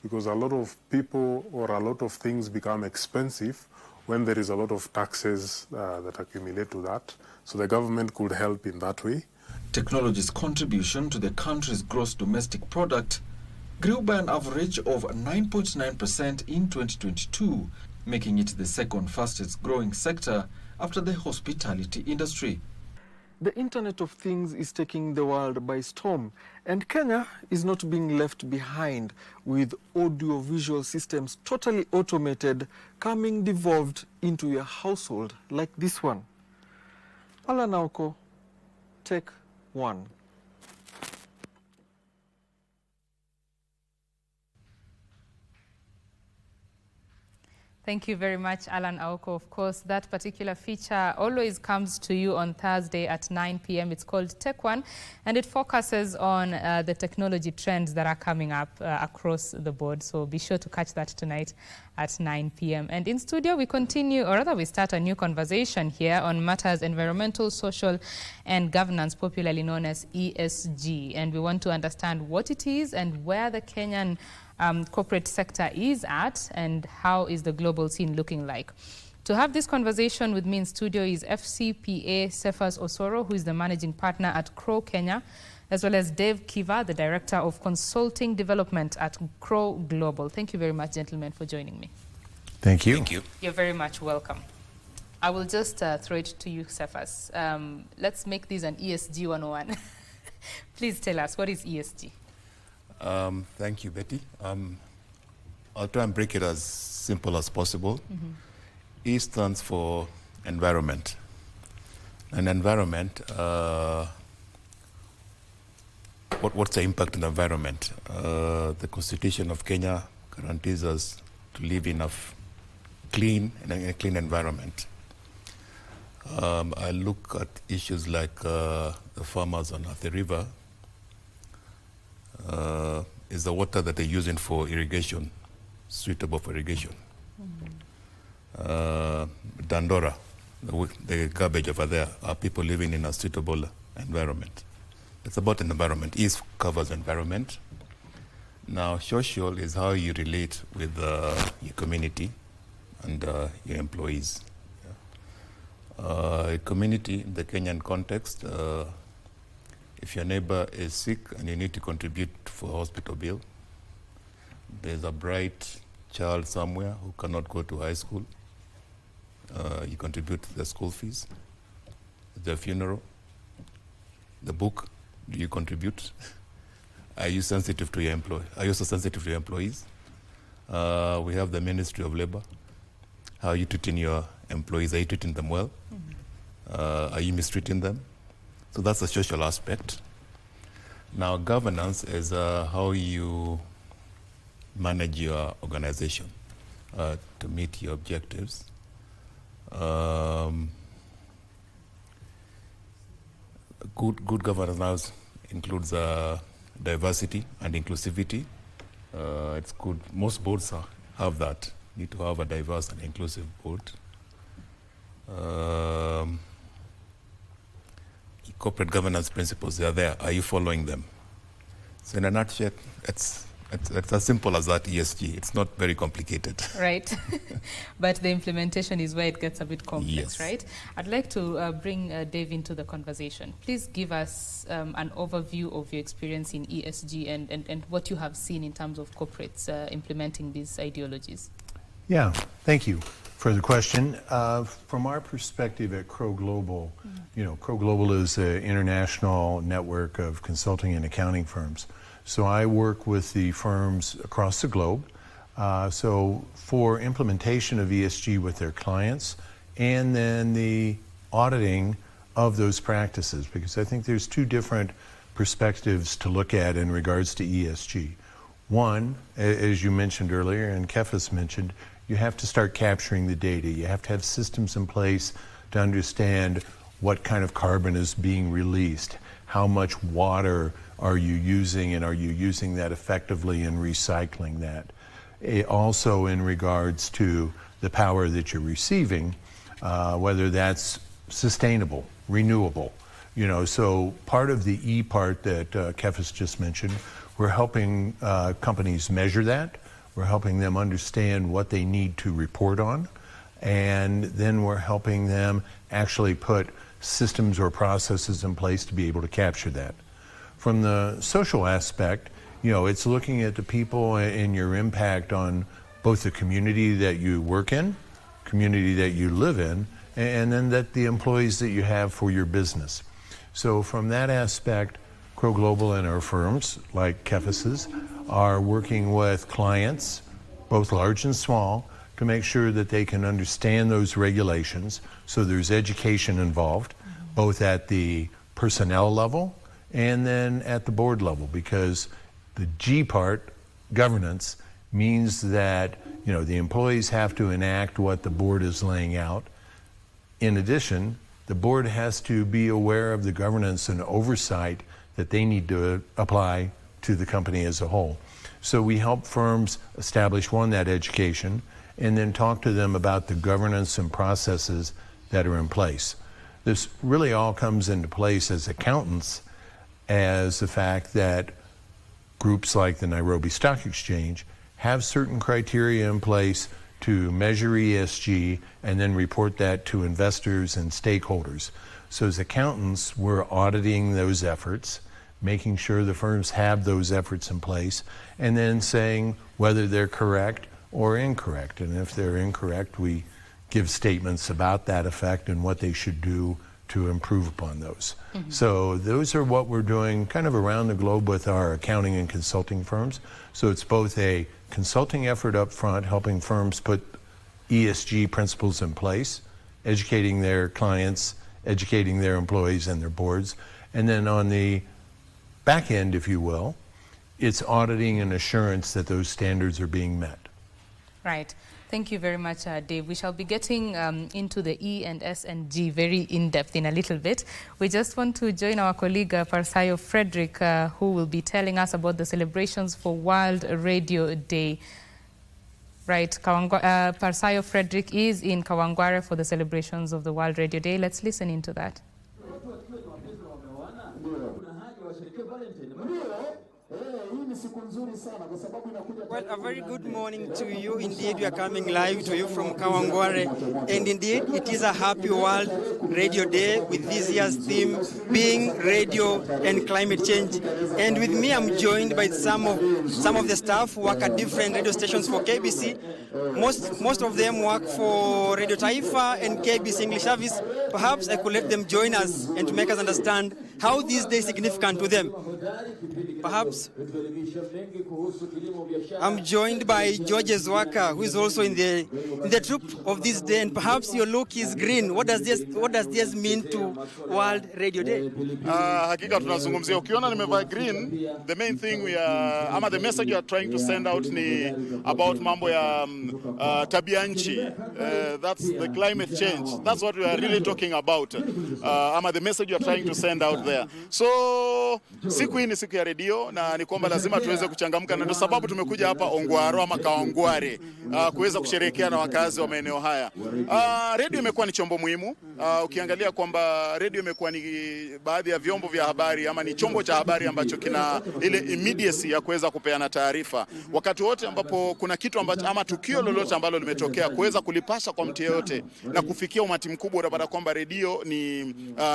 because a lot of people or a lot of things become expensive when there is a lot of taxes that accumulate to that. So the government could help in that way. Technology's contribution to the country's gross domestic product grew by an average of 9.9% in 2022, making it the second fastest growing sector after the hospitality industry. The Internet of Things is taking the world by storm, and Kenya is not being left behind, with audio-visual systems totally automated coming devolved into your household like this one. Alan Auko, Take One. Thank you very much, Alan Auko. Of course, that particular feature always comes to you on Thursday at 9 p.m. It's called Tech One, and it focuses on the technology trends that are coming up across the board. So be sure to catch that tonight at 9 p.m. And in studio, we continue, or rather we start a new conversation here on matters environmental, social, and governance, popularly known as ESG. And we want to understand what it is and where the Kenyan corporate sector is at, and how is the global scene looking like. To have this conversation with me in studio is FCPA Cephas Osoro, who is the managing partner at Crow Kenya, as well as Dave Kiva, the director of consulting development at Crow Global. Thank you very much, gentlemen, for joining me. Thank you. Thank you. You're very much welcome. I will just throw it to you, Cephas. Let's make this an ESG 101. Please tell us, what is ESG? Thank you, Betty. I'll try and break it as simple as possible. E stands for environment. And environment, what's the impact on the environment? The Constitution of Kenya guarantees us to live in a clean environment. I look at issues like the farmers on the river. Is the water that they're using for irrigation suitable for irrigation? Dandora, the garbage over there, are people living in a suitable environment? It's about an environment. E covers environment. Now, social is how you relate with your community and your employees. Community, in the Kenyan context, if your neighbor is sick and you need to contribute for a hospital bill, there's a bright child somewhere who cannot go to high school, you contribute to the school fees, the funeral, the book, do you contribute? Are you sensitive to your employee? Are you also sensitive to your employees? We have the Ministry of Labor. How are you treating your employees? Are you treating them well? Are you mistreating them? So that's the social aspect. Now, governance is how you manage your organization to meet your objectives. Good governance now includes diversity and inclusivity. It's good. Most boards have that. Need to have a diverse and inclusive board. Corporate governance principles, they are there. Are you following them? So in a nutshell, it's as simple as that, ESG. It's not very complicated. Right. But the implementation is where it gets a bit complex, yes. Right? I'd like to bring Dave into the conversation. Please give us an overview of your experience in ESG and what you have seen in terms of corporates implementing these ideologies. Yeah, thank you for the question. From our perspective at Crow Global, Crow Global is an international network of consulting and accounting firms. So I work with the firms across the globe. So for implementation of ESG with their clients, and then the auditing of those practices, because I think there's two different perspectives to look at in regards to ESG. One, as you mentioned earlier, and Cephas mentioned, you have to start capturing the data. You have to have systems in place to understand what kind of carbon is being released, how much water are you using, and are you using that effectively and recycling that. Also in regards to the power that you're receiving, whether that's sustainable, renewable. You know, so part of the E part that Kefis just mentioned, we're helping companies measure that. We're helping them understand what they need to report on. And then we're helping them actually put systems or processes in place to be able to capture that. From the social aspect, you know, it's looking at the people and your impact on both the community that you work in, community that you live in, and then that the employees that you have for your business. So from that aspect, Crow Global and our firms, like Kefis's, are working with clients, both large and small, to make sure that they can understand those regulations. So there's education involved, both at the personnel level and then at the board level, because the G part, governance, means that, you know, the employees have to enact what the board is laying out. In addition, the board has to be aware of the governance and oversight that they need to apply to the company as a whole. So we help firms establish, one, that education, and then talk to them about the governance and processes that are in place. This really all comes into place as accountants, as the fact that groups like the Nairobi Stock Exchange have certain criteria in place to measure ESG and then report that to investors and stakeholders. So as accountants, we're auditing those efforts, making sure the firms have those efforts in place, and then saying whether they're correct or incorrect. And if they're incorrect, we give statements about that effect and what they should do to improve upon those. So those are what we're doing kind of around the globe with our accounting and consulting firms. So it's both a consulting effort up front, helping firms put ESG principles in place, educating their clients, educating their employees and their boards. And then on the back end, if you will, it's auditing and assurance that those standards are being met. Right. Thank you very much, Dave. We shall be getting into the E and S and G very in-depth in a little bit. We just want to join our colleague, Parsayo Frederick, who will be telling us about the celebrations for World Radio Day. Right, Parsayo Frederick is in Kawangware for the celebrations of the World Radio Day. Let's listen into that. Well, a very good morning to you. Indeed, we are coming live to you from Kawangware. And indeed, it is a happy World Radio Day with this year's theme being radio and climate change. And with me, I'm joined by some of the staff who work at different radio stations for KBC. Most of them work for Radio Taifa and KBC English Service. Perhaps I could let them join us and to make us understand how this day is significant to them. Perhaps I'm joined by George Zwaka, who is also in the troop of this day, and perhaps your look is green. What does this mean to World Radio Day? Hakika tunazungumzia, ukiona nimevaa green, the main thing the message we are trying to send out ni about mambo ya tabia nchi. That's the climate change. That's what we are really talking about. The message we are trying to send out there. So siku hii ni siku ya redio na ni kwamba lazima tuweze kuchangamka, na ndio sababu tumekuja hapa Ongwaro ama Kawangware kuweza kusherehekea na wakazi wa maeneo haya. Radio imekuwa ni chombo muhimu. Ukiangalia kwamba radio imekuwa ni baadhi ya vyombo vya habari ama ni chombo cha habari ambacho kina ile immediacy ya kuweza kupeana taarifa wakati wote ambapo kuna kitu ambacho ama tukio lolote ambalo limetokea, kuweza kulipasha kwa mtu yeyote na kufikia umati mkubwa. Unapata kwamba radio ni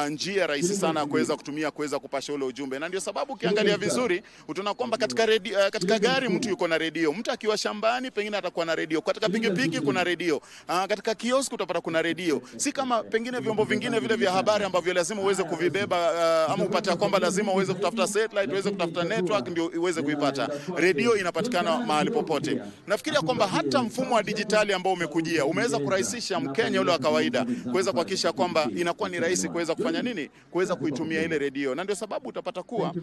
njia rahisi sana kuweza kutumia kuweza kupasha ule ujumbe, na ndio sababu ukiangalia vizuri utaona kwamba katika gari mtu yuko na redio, mtu akiwa shambani pengine atakuwa na redio, katika pikipiki kuna redio, katika kioski utapata kuna redio. Si kama pengine vyombo vingine vile vya habari ambavyo lazima uweze kuvibeba ama upate kwamba lazima uweze kutafuta satellite, uweze kutafuta network ndio uweze kuipata. Redio inapatikana mahali popote. Nafikiria kwamba hata mfumo wa dijitali ambao umekujia umeweza kurahisisha Mkenya yule wa kawaida kuweza kuhakikisha kwamba inakuwa ni rahisi kuweza kufanya nini, kuweza kuitumia ile redio, na ndio sababu utapata kuwa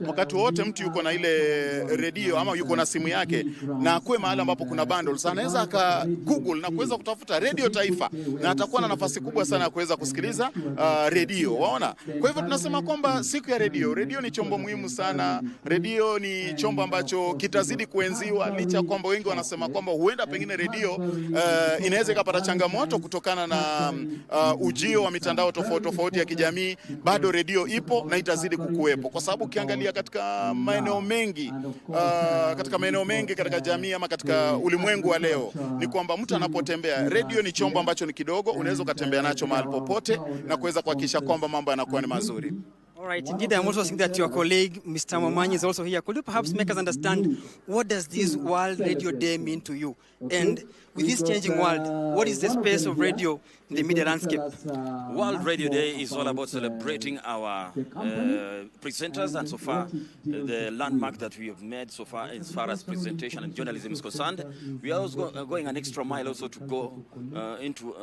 wakati wote mtu yuko na ile redio ama yuko na simu yake na akuwe mahali ambapo kuna bundles, anaweza aka Google na kuweza kutafuta redio taifa, na atakuwa na nafasi kubwa sana ya kuweza kusikiliza redio, waona. Kwa hivyo tunasema kwamba siku ya redio ni chombo muhimu sana. Redio ni chombo ambacho kitazidi kuenziwa, licha kwamba wengi wanasema kwamba huenda pengine redio inaweza ikapata changamoto kutokana na ujio wa mitandao tofauti ya kijamii. Bado redio ipo na itazidi kukuwepo, kwa sababu ukiangalia katika maeneo mengi katika jamii ama katika ulimwengu wa leo, ni kwamba mtu anapotembea, redio ni chombo ambacho ni kidogo, unaweza ukatembea nacho mahali popote na kuweza kuhakikisha kwamba mambo yanakuwa ni mazuri. All right, indeed, I'm also seeing that your colleague, Mr. Momanyi, is also here. Could you perhaps make us understand what does this World Radio Day mean to you? And with this changing world, what is the space of radio in the media landscape? World Radio Day is all about celebrating our presenters, and so far the landmark that we have made so far as presentation and journalism is concerned. We are also going an extra mile also to go into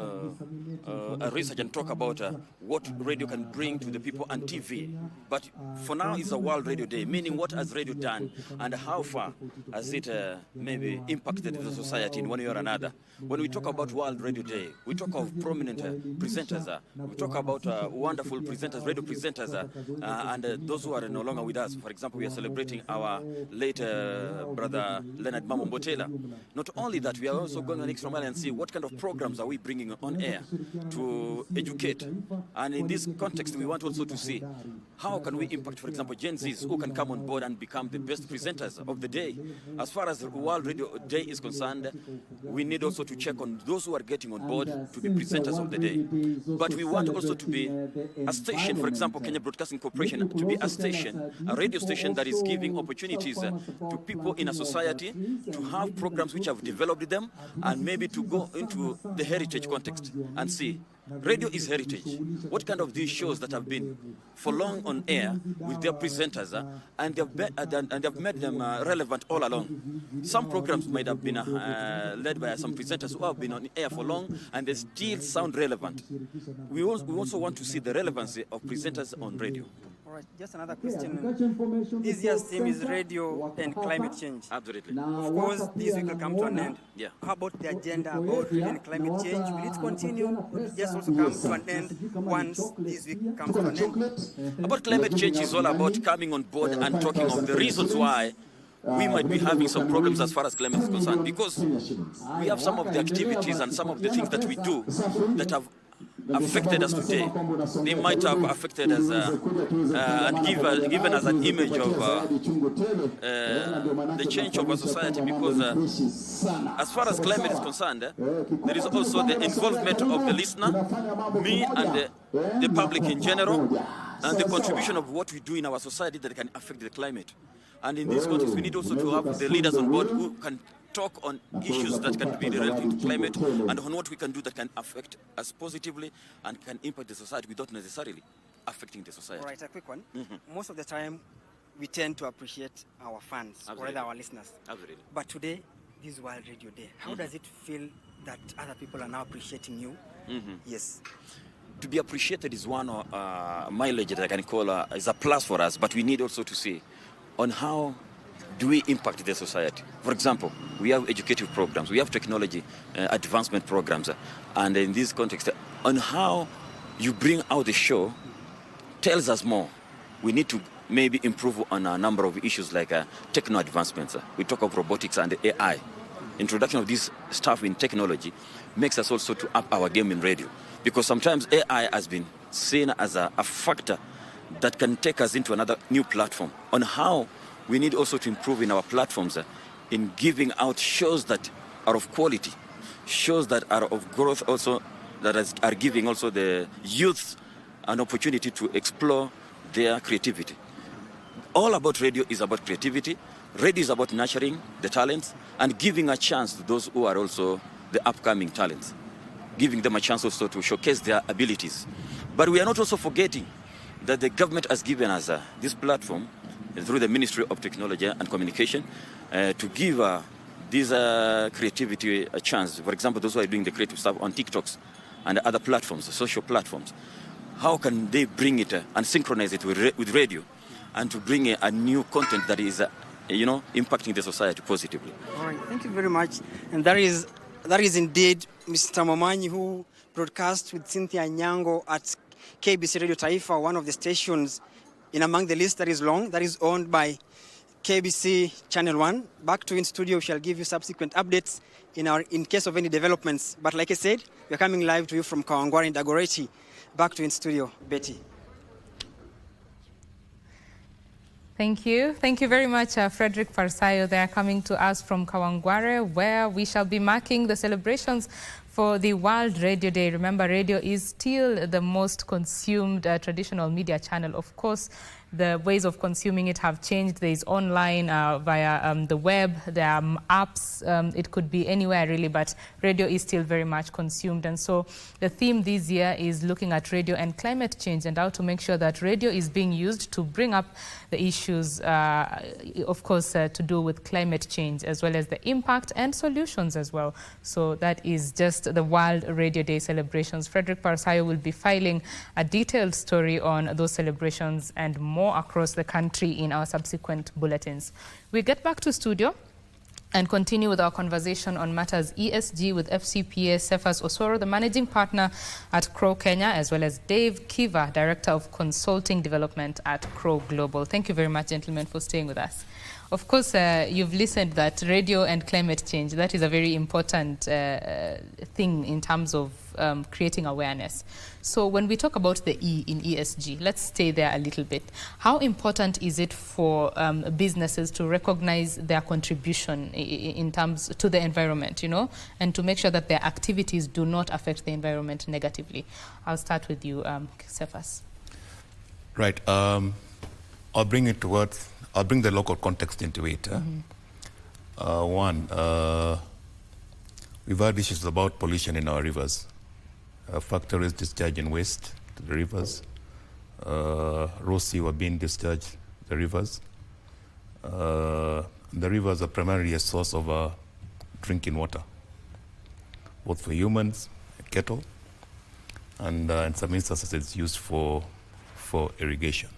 a research and talk about what radio can bring to the people and TV. But for now, it's a World Radio Day, meaning what has radio done and how far has it maybe impacted the society in one way or another. When we talk about World Radio Day, we talk of prominent presenters, we talk about wonderful presenters, radio presenters, and those who are no longer with us. For example, we are celebrating our late brother Leonard Mamo Mbotela. Not only that, we are also going an extra mile and see what kind of programs are we bringing on air to educate. And in this context, we want also to see how can we impact, for example, Gen Zs who can come on board and become the best presenters of the day. As far as the World Radio Day is concerned, we need also to check on those who are getting on board to be presenters of the day. But we want also to be a station, for example, Kenya Broadcasting Corporation, to be a station, a radio station that is giving opportunities to people in a society to have programs which have developed them, and maybe to go into the heritage context and see. Radio is heritage. What kind of these shows that have been for long on air with their presenters and they've made them relevant all along. Some programs might have been led by some presenters who have been on air for long and they still sound relevant. We also want to see the relevancy of presenters on radio. All right, just another question. This year's theme is radio and climate change. Absolutely. Of course, this week will come to an end. Yeah. How about the agenda about radio and climate change? Will it continue or will it just also come to an end once this week comes to an end? About climate change is all about coming on board and talking of the reasons why we might be having some problems as far as climate is concerned, because we have some of the activities and some of the things that we do that have affected us today. They might have affected us and given us an image of the change of our society, because as far as climate is concerned, there is also the involvement of the listener, me and the public in general, and the contribution of what we do in our society that can affect the climate. And in this context, we need also to have the leaders on board who can talk on issues that can be related to climate and on what we can do that can affect us positively and can impact the society without necessarily affecting the society. All right, a quick one. Most of the time, we tend to appreciate our fans or rather our listeners. Absolutely. But today, this is World Radio Day. How does it feel that other people are now appreciating you? Yes. To be appreciated is one mileage that I can call is a plus for us, but we need also to see on how do we impact the society. For example, we have educative programs, we have technology advancement programs, and in this context, on how you bring out the show tells us more. We need to maybe improve on a number of issues like techno advancements. We talk of robotics and AI. Introduction of this stuff in technology makes us also to up our game in radio, because sometimes AI has been seen as a factor that can take us into another new platform. On how we need also to improve in our platforms in giving out shows that are of quality, shows that are of growth also, that are giving also the youth an opportunity to explore their creativity. All about radio is about creativity. Radio is about nurturing the talents and giving a chance to those who are also the upcoming talents, giving them a chance also to showcase their abilities. But we are not also forgetting that the government has given us this platform through the Ministry of Technology and Communication to give this creativity a chance. For example, those who are doing the creative stuff on TikToks and other platforms, social platforms. how can they bring it and synchronize it with radio, and to bring a new content that is, impacting the society positively. All right, thank you very much. And that is indeed Mr. Momanyi, who broadcast with Cynthia Nyango at KBC Radio Taifa, one of the stations in among the list that is long, that is owned by KBC Channel 1. Back to in studio, we shall give you subsequent updates in case of any developments. But like I said, we're coming live to you from Kawangware in Dagoretti. Back to in studio, Betty. Thank you. Thank you very much, Frederick Parsayo. They are coming to us from Kawangware, where we shall be marking the celebrations for the World Radio Day. Remember, radio is still the most consumed traditional media channel. Of course, the ways of consuming it have changed. There is online via the web, there are apps, it could be anywhere really, but radio is still very much consumed. And so the theme this year is looking at radio and climate change and how to make sure that radio is being used to bring up the issues, of course, to do with climate change, as well as the impact and solutions as well. So that is just the World Radio Day celebrations. Frederick Parsayo will be filing a detailed story on those celebrations and more across the country in our subsequent bulletins. We get back to studio and continue with our conversation on matters ESG with FCPA Cephas Osoro, the managing partner at Crow Kenya, as well as Dave Kiva, Director of Consulting Development at Crow Global. Thank you very much, gentlemen, for staying with us. Of course, you've listened that radio and climate change, that is a very important thing in terms of creating awareness. So when we talk about the E in ESG, let's stay there a little bit. How important is it for businesses to recognize their contribution in terms to the environment, and to make sure that their activities do not affect the environment negatively? I'll start with you, Cephas. Right. I'll bring the local context into it. One, we've had issues about pollution in our rivers. Factories discharging waste to the rivers. Raw sewer being discharged to the rivers. The rivers are primarily a source of drinking water, both for humans, cattle, and in some instances it's used for irrigation.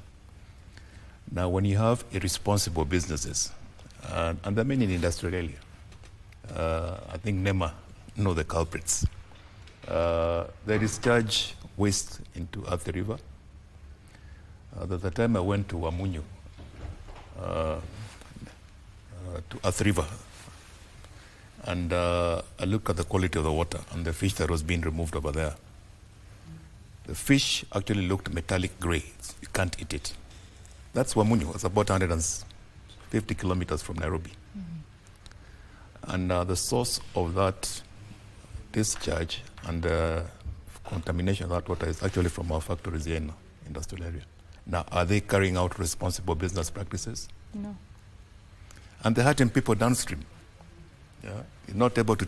Now, when you have irresponsible businesses, and there are many in the industrial area, I think NEMA know the culprits. They discharge waste into Athi River. At the time I went to Wamunyu, to Athi River, and I looked at the quality of the water and the fish that was being removed over there. The fish actually looked metallic gray. You can't eat it. That's Wamunyu. It's about 150 kilometers from Nairobi. And the source of that discharge and contamination of that water is actually from our factories here in the industrial area. Now, are they carrying out responsible business practices? No. And they're hurting people downstream. Yeah? You're not able to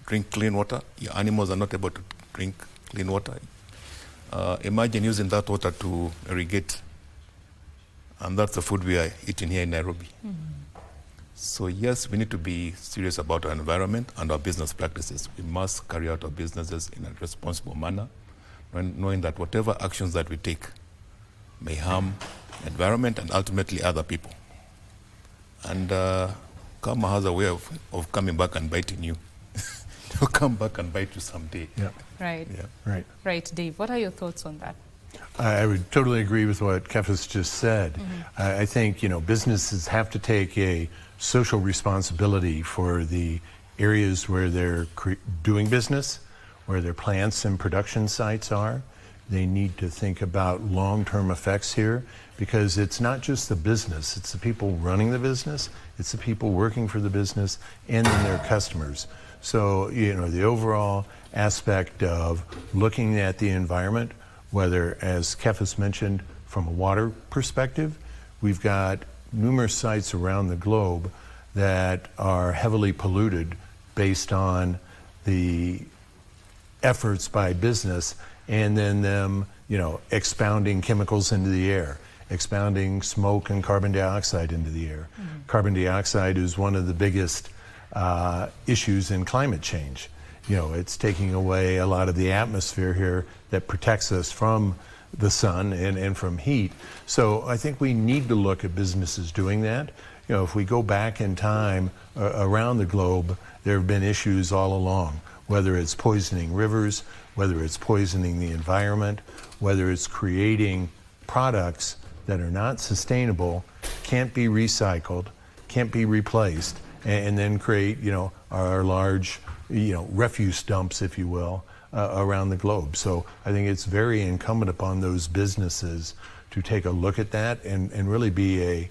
drink clean water. Your animals are not able to drink clean water. Imagine using that water to irrigate. And that's the food we are eating here in Nairobi. So yes, we need to be serious about our environment and our business practices. We must carry out our businesses in a responsible manner, knowing that whatever actions that we take may harm the environment and ultimately other people. And karma has a way of coming back and biting you. It'll come back and bite you someday. Yeah. Right. Yeah. Right. Right, Dave. What are your thoughts on that? I would totally agree with what Cephas just said. I think, businesses have to take a social responsibility for the areas where they're doing business, where their plants and production sites are. They need to think about long-term effects here, because it's not just the business, it's the people running the business, it's the people working for the business, and then their customers. So, the overall aspect of looking at the environment, whether, as Cephas mentioned, from a water perspective, we've got numerous sites around the globe that are heavily polluted based on the efforts by business, and then them, expounding chemicals into the air, expounding smoke and carbon dioxide into the air. Carbon dioxide is one of the biggest issues in climate change. It's taking away a lot of the atmosphere here that protects us from the sun and from heat. So I think we need to look at businesses doing that. If we go back in time around the globe, there have been issues all along, whether it's poisoning rivers, whether it's poisoning the environment, whether it's creating products that are not sustainable, can't be recycled, can't be replaced, and then create, our large, refuse dumps, if you will, around the globe. So I think it's very incumbent upon those businesses to take a look at that and really be a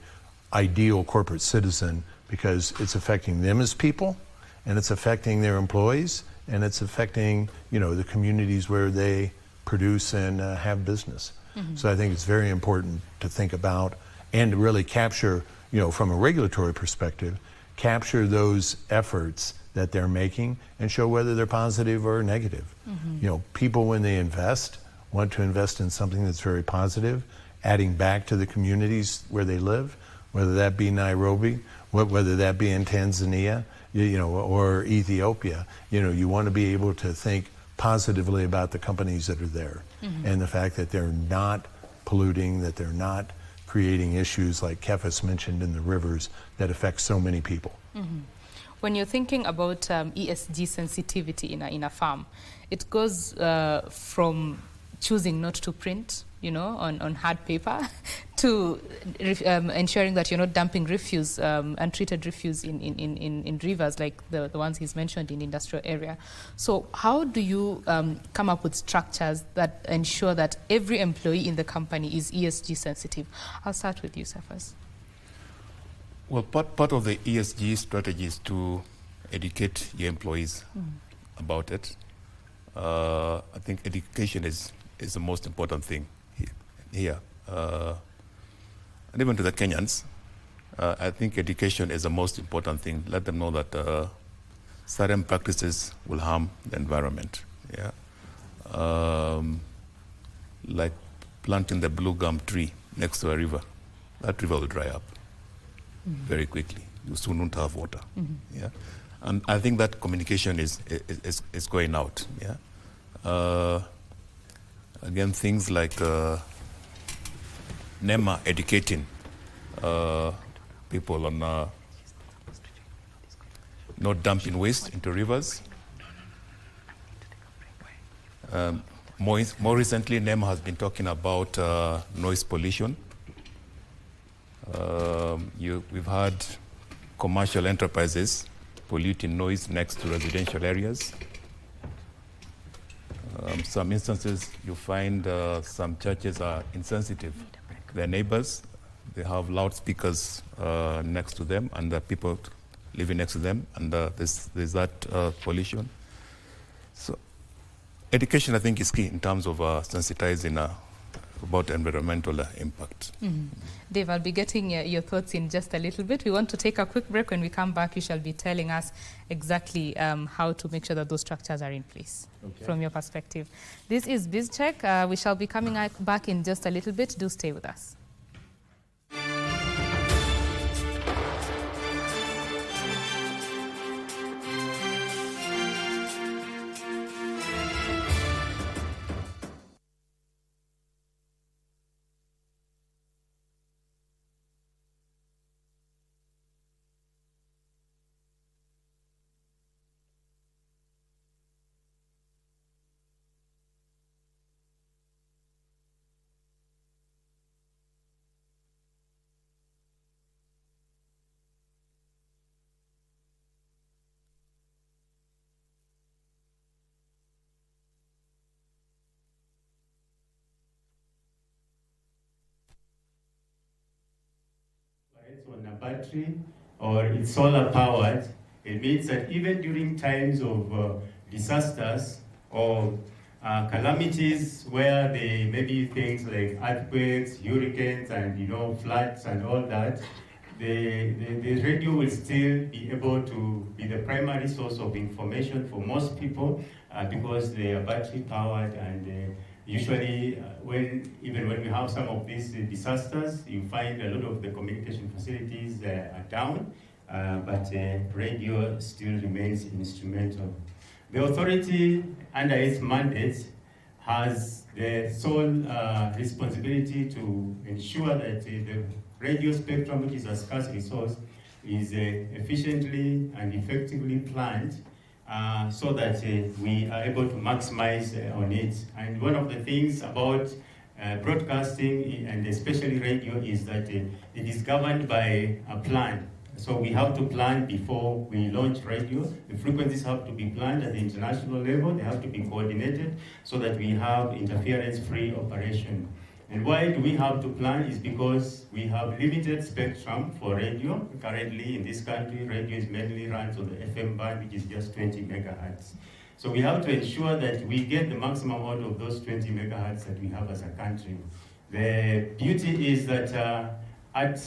ideal corporate citizen, because it's affecting them as people, and it's affecting their employees, and it's affecting, the communities where they produce and have business. So I think it's very important to think about and to really capture, from a regulatory perspective, capture those efforts that they're making and show whether they're positive or negative. People, when they invest, want to invest in something that's very positive, adding back to the communities where they live, whether that be Nairobi, whether that be in Tanzania, or Ethiopia. You want to be able to think positively about the companies that are there, and the fact that they're not polluting, that they're not creating issues like Kefas mentioned in the rivers that affect so many people. When you're thinking about ESG sensitivity in a farm, it goes from choosing not to print, on hard paper, to ensuring that you're not dumping refuse, untreated refuse in rivers like the ones he's mentioned in the industrial area. So how do you come up with structures that ensure that every employee in the company is ESG sensitive? I'll start with you, Cephas. Well, part of the ESG strategy is to educate your employees about it. I think education is the most important thing here. And even to the Kenyans, I think education is the most important thing. Let them know that certain practices will harm the environment. Like planting the blue gum tree next to a river. That river will dry up very quickly. You soon won't have water. And I think that communication is going out. Again, things like NEMA educating people on not dumping waste into rivers. More recently, NEMA has been talking about noise pollution. We've had commercial enterprises polluting noise next to residential areas. Some instances you find some churches are insensitive to their neighbors. They have loudspeakers next to them, and the people living next to them, and there's that pollution. So education, I think, is key in terms of sensitizing about environmental impact. Dave, I'll be getting your thoughts in just a little bit. We want to take a quick break. When we come back, you shall be telling us exactly how to make sure that those structures are in place from your perspective. This is BizCheck. We shall be coming back in just a little bit. Do stay with us. On a battery or it's solar powered, it means that even during times of disasters or calamities where there may be things like earthquakes, hurricanes, and floods and all that, the radio will still be able to be the primary source of information for most people because they are battery powered, and usually even when we have some of these disasters, you find a lot of the communication facilities are down, but radio still remains instrumental. The authority, under its mandate, has the sole responsibility to ensure that the radio spectrum, which is a scarce resource, is efficiently and effectively planned so that we are able to maximize on it. And one of the things about broadcasting, and especially radio, is that it is governed by a plan. So we have to plan before we launch radio. The frequencies have to be planned at the international level. They have to be coordinated so that we have interference-free operation. And why do we have to plan? Is because we have limited spectrum for radio. Currently in this country, radio is mainly run on the FM band, which is just 20 megahertz. So we have to ensure that we get the maximum out of those 20 megahertz that we have as a country. The beauty is that at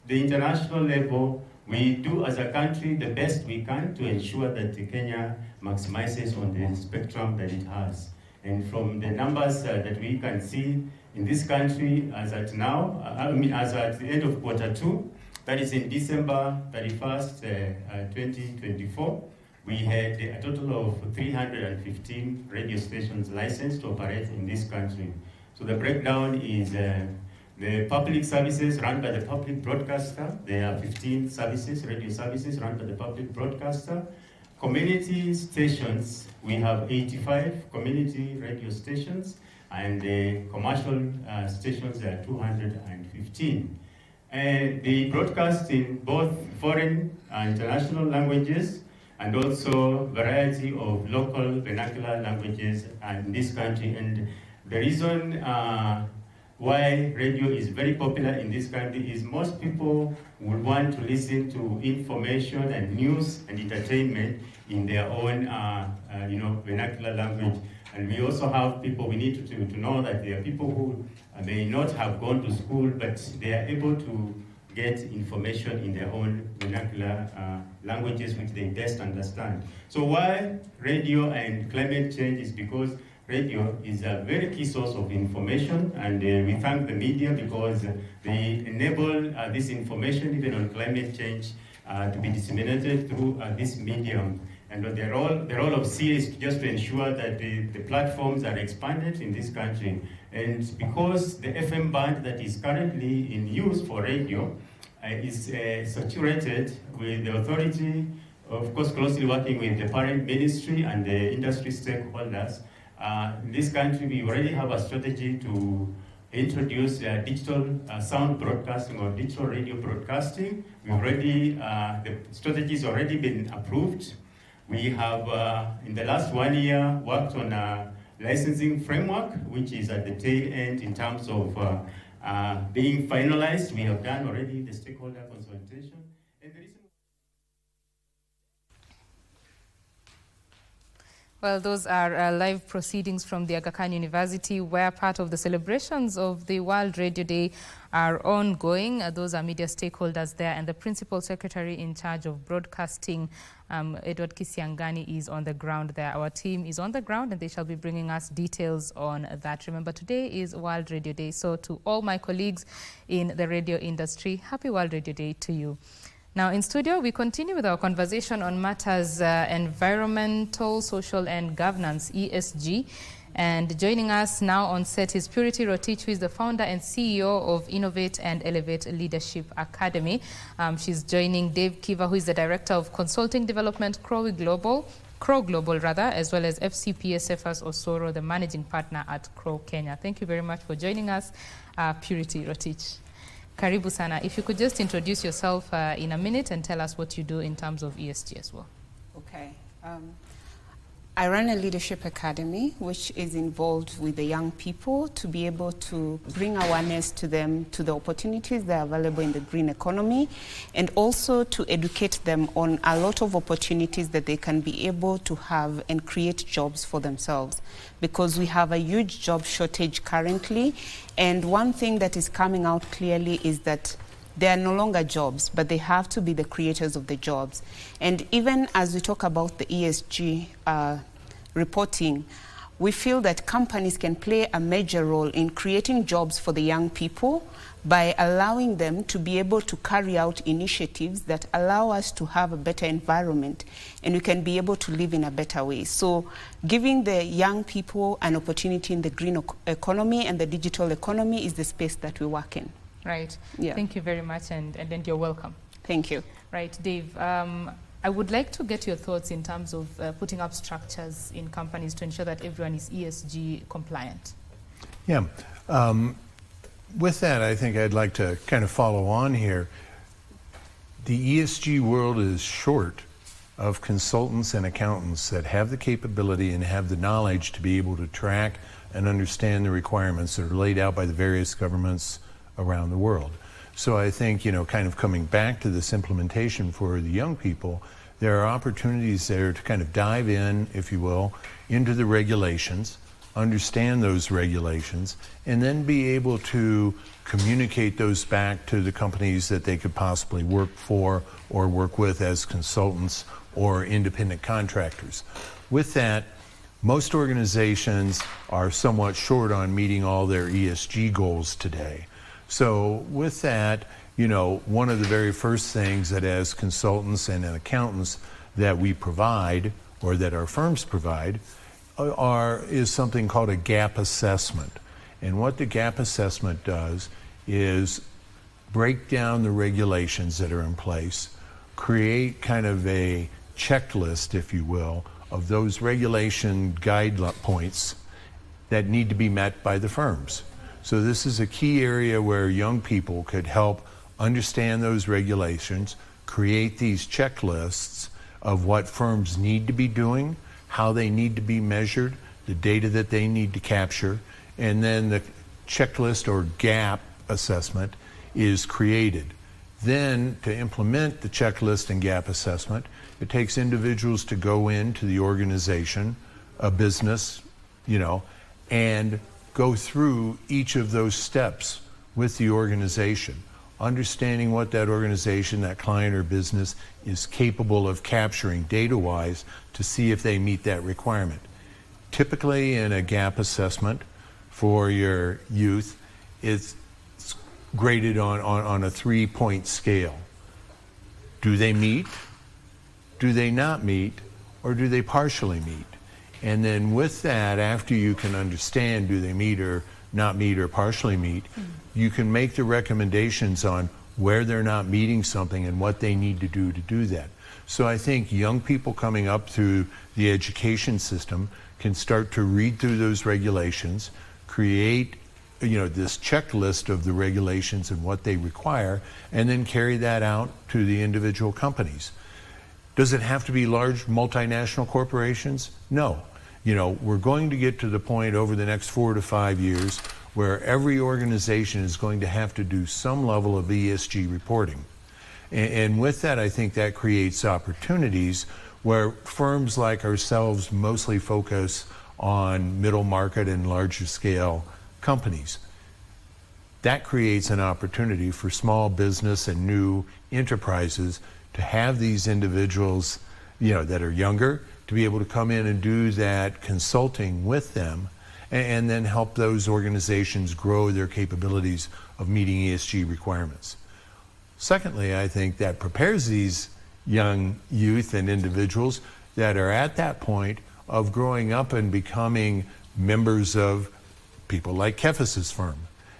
the international level, we do as a country the best we can to ensure that Kenya maximizes on the spectrum that it has. And from the numbers that we can see in this country as at now, as at the end of Q2, that is in December 31st, 2024, we had a total of 315 radio stations licensed to operate in this country. So the breakdown is the public services run by the public broadcaster. There are 15 services, radio services run by the public broadcaster. Community stations, we have 85 community radio stations, and the commercial stations, there are 215. They broadcast in both foreign and international languages, and also variety of local vernacular languages in this country. And the reason why radio is very popular in this country is most people would want to listen to information and news and entertainment in their own vernacular language. And we also have people, we need to know that there are people who may not have gone to school, but they are able to get information in their own vernacular languages which they best understand. So why radio and climate change is because radio is a very key source of information, and we thank the media because they enable this information, even on climate change, to be disseminated through this medium. And the role of CA is just to ensure that the platforms are expanded in this country. And because the FM band that is currently in use for radio is saturated with the authority, of course, closely working with the parent ministry and the industry stakeholders, in this country, we already have a strategy to introduce digital sound broadcasting or digital radio broadcasting. The strategy has already been approved. We have, in the last 1 year, worked on a licensing framework, which is at the tail end in terms of being finalized. We have done already the stakeholder consultation. Well, those are live proceedings from the Aga Khan University, where part of the celebrations of the World Radio Day are ongoing. Those are media stakeholders there, and the Principal Secretary in charge of broadcasting, Edward Kisiangani, is on the ground there. Our team is on the ground, and they shall be bringing us details on that. Remember, today is World Radio Day, so to all my colleagues in the radio industry, happy World Radio Day to you. Now in studio, we continue with our conversation on matters environmental, social and governance, ESG. And joining us now on set is Purity Rotich, who is the founder and CEO of Innovate and Elevate Leadership Academy. She's joining Dave Kiva, who is the Director of Consulting Development, Crow Global, as well as FCPSFers Osoro, the Managing Partner at Crow Kenya. Thank you very much for joining us, Purity Rotich. Karibu sana. If you could just introduce yourself in a minute and tell us what you do in terms of ESG as well. Okay. I run a leadership academy which is involved with the young people to be able to bring awareness to them to the opportunities that are available in the green economy, and also to educate them on a lot of opportunities that they can be able to have and create jobs for themselves, because we have a huge job shortage currently. And one thing that is coming out clearly is that they are no longer jobs, but they have to be the creators of the jobs. And even as we talk about the ESG reporting, we feel that companies can play a major role in creating jobs for the young people by allowing them to be able to carry out initiatives that allow us to have a better environment and we can be able to live in a better way. So giving the young people an opportunity in the green economy and the digital economy is the space that we work in. Right. Yeah. Thank you very much, and you're welcome. Thank you. Right, Dave. I would like to get your thoughts in terms of putting up structures in companies to ensure that everyone is ESG compliant. Yeah. With that, I think I'd like to kind of follow on here. The ESG world is short of consultants and accountants that have the capability and have the knowledge to be able to track and understand the requirements that are laid out by the various governments around the world. So I think, kind of coming back to this implementation for the young people, there are opportunities there to kind of dive in, if you will, into the regulations, understand those regulations, and then be able to communicate those back to the companies that they could possibly work for or work with as consultants or independent contractors. With that, most organizations are somewhat short on meeting all their ESG goals today. So with that, one of the very first things that as consultants and accountants that we provide, or that our firms provide, is something called a gap assessment. And what the gap assessment does is break down the regulations that are in place, create kind of a checklist, if you will, of those regulation guide points that need to be met by the firms. So this is a key area where young people could help understand those regulations, create these checklists of what firms need to be doing, how they need to be measured, the data that they need to capture, and then the checklist or gap assessment is created. Then to implement the checklist and gap assessment, it takes individuals to go into the organization, a business, and go through each of those steps with the organization, understanding what that organization, that client or business is capable of capturing data-wise to see if they meet that requirement. Typically in a gap assessment for your youth, it's graded on a 3-point scale. Do they meet? Do they not meet? Or do they partially meet? And then with that, after you can understand do they meet or not meet or partially meet, you can make the recommendations on where they're not meeting something and what they need to do that. So I think young people coming up through the education system can start to read through those regulations, create this checklist of the regulations and what they require, and then carry that out to the individual companies. Does it have to be large multinational corporations? No. We're going to get to the point over the next 4 to 5 years where every organization is going to have to do some level of ESG reporting. And with that, I think that creates opportunities where firms like ourselves mostly focus on middle market and larger scale companies. That creates an opportunity for small business and new enterprises to have these individuals, that are younger, to be able to come in and do that consulting with them and then help those organizations grow their capabilities of meeting ESG requirements. Secondly, I think that prepares these young youth and individuals that are at that point of growing up and becoming members of people like Kefis's firm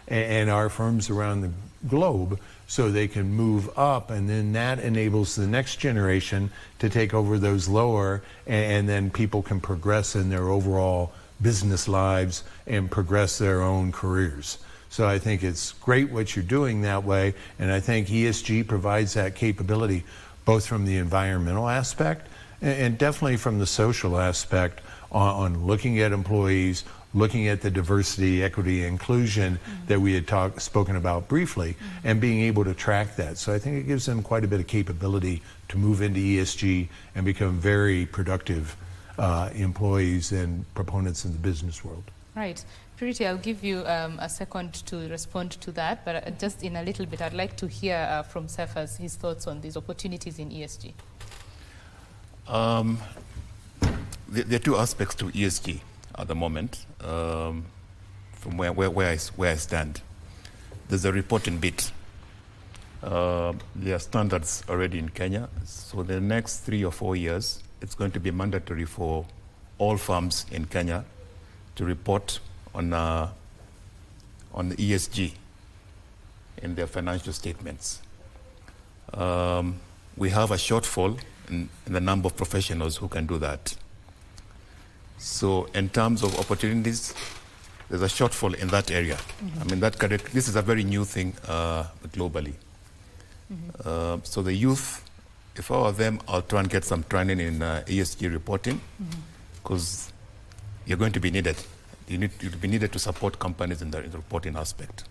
and our firms around the globe, so they can move up, and then that enables the next generation to take over those lower, and then people can progress in their overall business lives and progress their own careers. So I think it's great what you're doing that way, and I think ESG provides that capability both from the environmental aspect and definitely from the social aspect on looking at employees, looking at the diversity, equity, inclusion that we had spoken about briefly, and being able to track that. So I think it gives them quite a bit of capability to move into ESG and become very productive employees and proponents in the business world. Right. Purity, I'll give you a second to respond to that, but just in a little bit, I'd like to hear from Cephas his thoughts on these opportunities in ESG. There are two aspects to ESG. at the moment, from where I stand. There's a reporting bit. There are standards already in Kenya. So the next 3 or 4 years, it's going to be mandatory for all firms in Kenya to report on the ESG in their financial statements. We have a shortfall in the number of professionals who can do that. So in terms of opportunities, there's a shortfall in that area. I mean, this is a very new thing globally. So the youth, if I were them, I'll try and get some training in ESG reporting, because you're going to be needed. You'll be needed to support companies in the reporting aspect.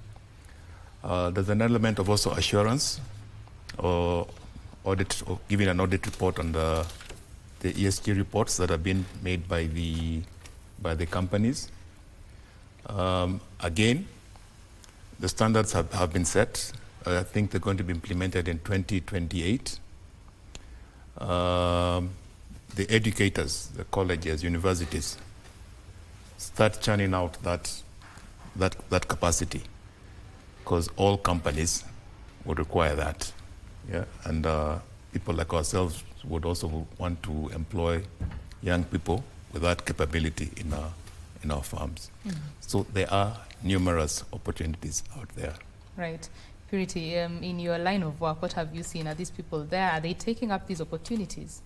There's an element of also assurance or audit, or giving an audit report on the ESG reports that have been made by the companies. Again, the standards have been set. I think they're going to be implemented in 2028. The educators, the colleges, universities, start churning out that capacity, because all companies would require that. Yeah, and people like ourselves would also want to employ young people with that capability in our farms. So there are numerous opportunities out there. Right. Purity, in your line of work, what have you seen? Are these people there? Are they taking up these opportunities?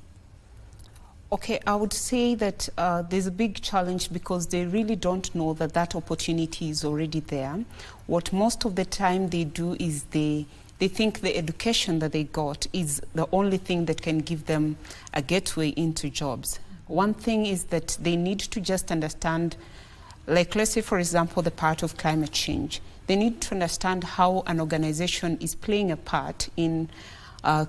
Okay, I would say that there's a big challenge because they really don't know that that opportunity is already there. What most of the time they do is they think the education that they got is the only thing that can give them a gateway into jobs. One thing is that they need to just understand, like let's say for example, the part of climate change. They need to understand how an organization is playing a part in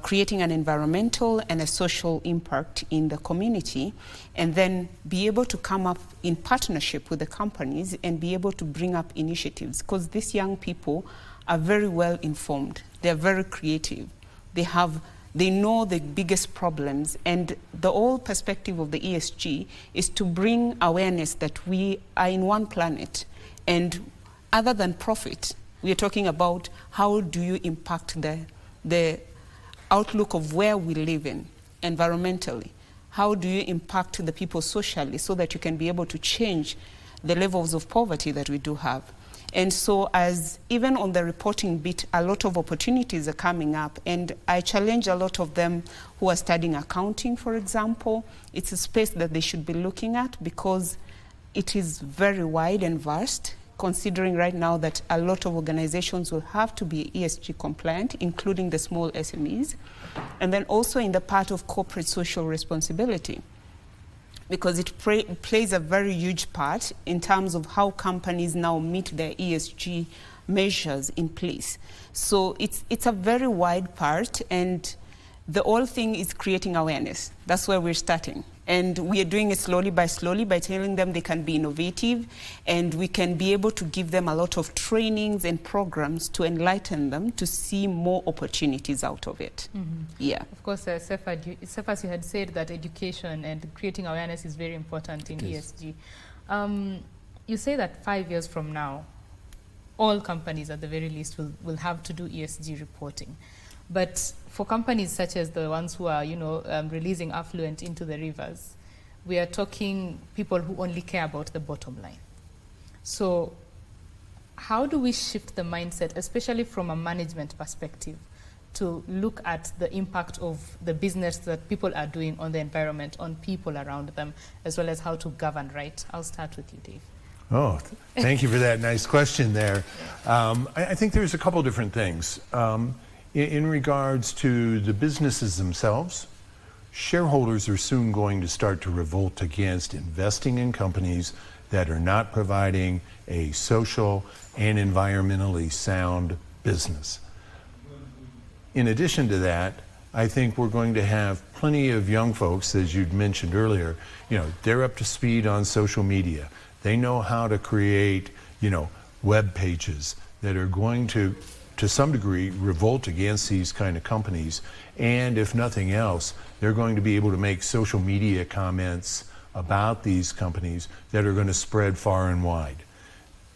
creating an environmental and a social impact in the community, and then be able to come up in partnership with the companies and be able to bring up initiatives, because these young people are very well informed. They're very creative. They know the biggest problems, and the whole perspective of the ESG is to bring awareness that we are in one planet, and other than profit, we are talking about how do you impact the outlook of where we live in environmentally. How do you impact the people socially so that you can be able to change the levels of poverty that we do have? And so as even on the reporting bit, a lot of opportunities are coming up, and I challenge a lot of them who are studying accounting, for example. It's a space that they should be looking at because it is very wide and vast, considering right now that a lot of organizations will have to be ESG compliant, including the small SMEs, and then also in the part of corporate social responsibility, because it plays a very huge part in terms of how companies now meet their ESG measures in place. So it's a very wide part, and the whole thing is creating awareness. That's where we're starting. And we are doing it slowly by telling them they can be innovative, and we can be able to give them a lot of trainings and programs to enlighten them to see more opportunities out of it. Yeah. Of course, Cephas, you had said that education and creating awareness is very important in ESG. You say that 5 years from now, all companies at the very least will have to do ESG reporting. But for companies such as the ones who are, releasing affluent into the rivers, we are talking people who only care about the bottom line. So how do we shift the mindset, especially from a management perspective, to look at the impact of the business that people are doing on the environment, on people around them, as well as how to govern right? I'll start with you, Dave. Oh, thank you for that nice question there. I think there's a couple different things. In regards to the businesses themselves, shareholders are soon going to start to revolt against investing in companies that are not providing a social and environmentally sound business. In addition to that, I think we're going to have plenty of young folks, as you'd mentioned earlier, they're up to speed on social media. They know how to create, web pages that are going to some degree, revolt against these kind of companies. And if nothing else, they're going to be able to make social media comments about these companies that are going to spread far and wide.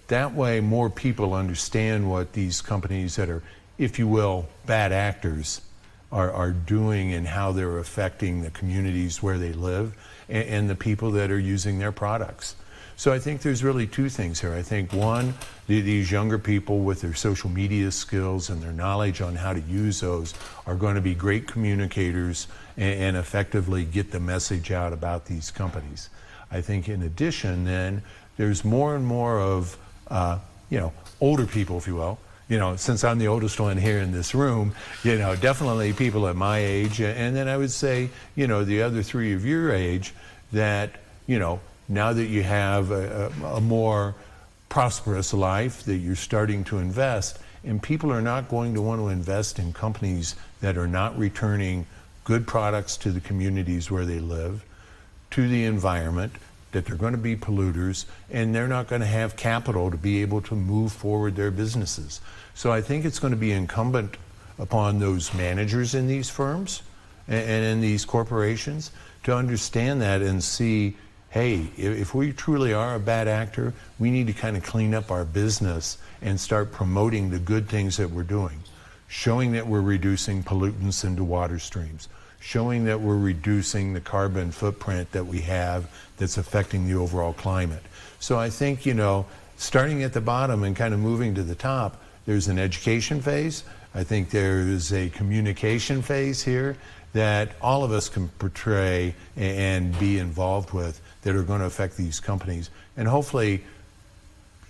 That way, more people understand what these companies that are, if you will, bad actors are doing and how they're affecting the communities where they live and the people that are using their products. So I think there's really two things here. I think one, these younger people with their social media skills and their knowledge on how to use those are going to be great communicators and effectively get the message out about these companies. I think in addition then, there's more and more of, older people, if you will. Since I'm the oldest one here in this room, definitely people at my age, and then I would say, the other three of your age, that, now that you have a more prosperous life, that you're starting to invest, and people are not going to want to invest in companies that are not returning good products to the communities where they live, to the environment, that they're going to be polluters, and they're not going to have capital to be able to move forward their businesses. So I think it's going to be incumbent upon those managers in these firms and in these corporations to understand that and see, hey, if we truly are a bad actor, we need to kind of clean up our business and start promoting the good things that we're doing, showing that we're reducing pollutants into water streams, showing that we're reducing the carbon footprint that we have that's affecting the overall climate. So I think, starting at the bottom and kind of moving to the top, there's an education phase. I think there's a communication phase here that all of us can portray and be involved with that are going to affect these companies, and hopefully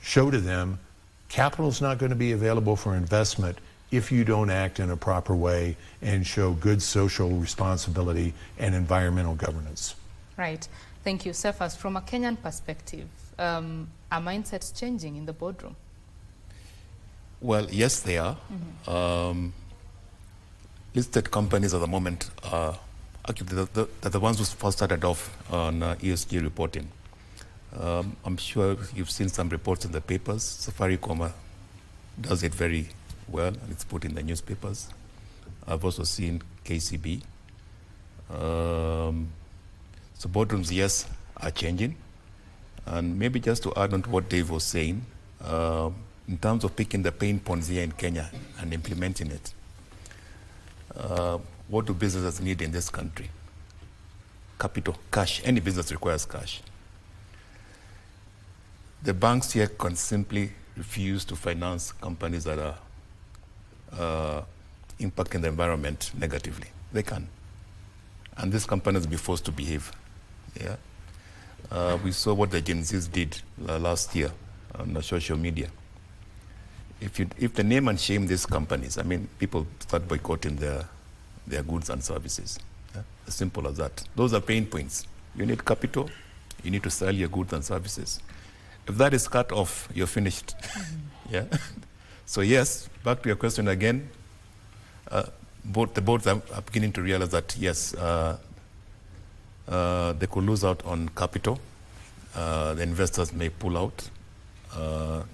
show to them capital is not going to be available for investment if you don't act in a proper way and show good social responsibility and environmental governance. Right. Thank you. Cephas, from a Kenyan perspective, are mindsets changing in the boardroom? Well, yes, they are. Listed companies at the moment are actually the ones who first started off on ESG reporting. I'm sure you've seen some reports in the papers. Safaricom does it very well, and it's put in the newspapers. I've also seen KCB. So boardrooms, yes, are changing. And maybe just to add on to what Dave was saying, in terms of picking the pain points here in Kenya and implementing it, what do businesses need in this country? Capital, cash. Any business requires cash. The banks here can simply refuse to finance companies that are impacting the environment negatively. They can. And these companies will be forced to behave. Yeah. We saw what the Gen Zs did last year on the social media. If they name and shame these companies, I mean, people start boycotting their goods and services. Yeah? As simple as that. Those are pain points. You need capital. You need to sell your goods and services. If that is cut off, you're finished. Yeah. So yes, back to your question again. The boards are beginning to realize that yes, they could lose out on capital. The investors may pull out.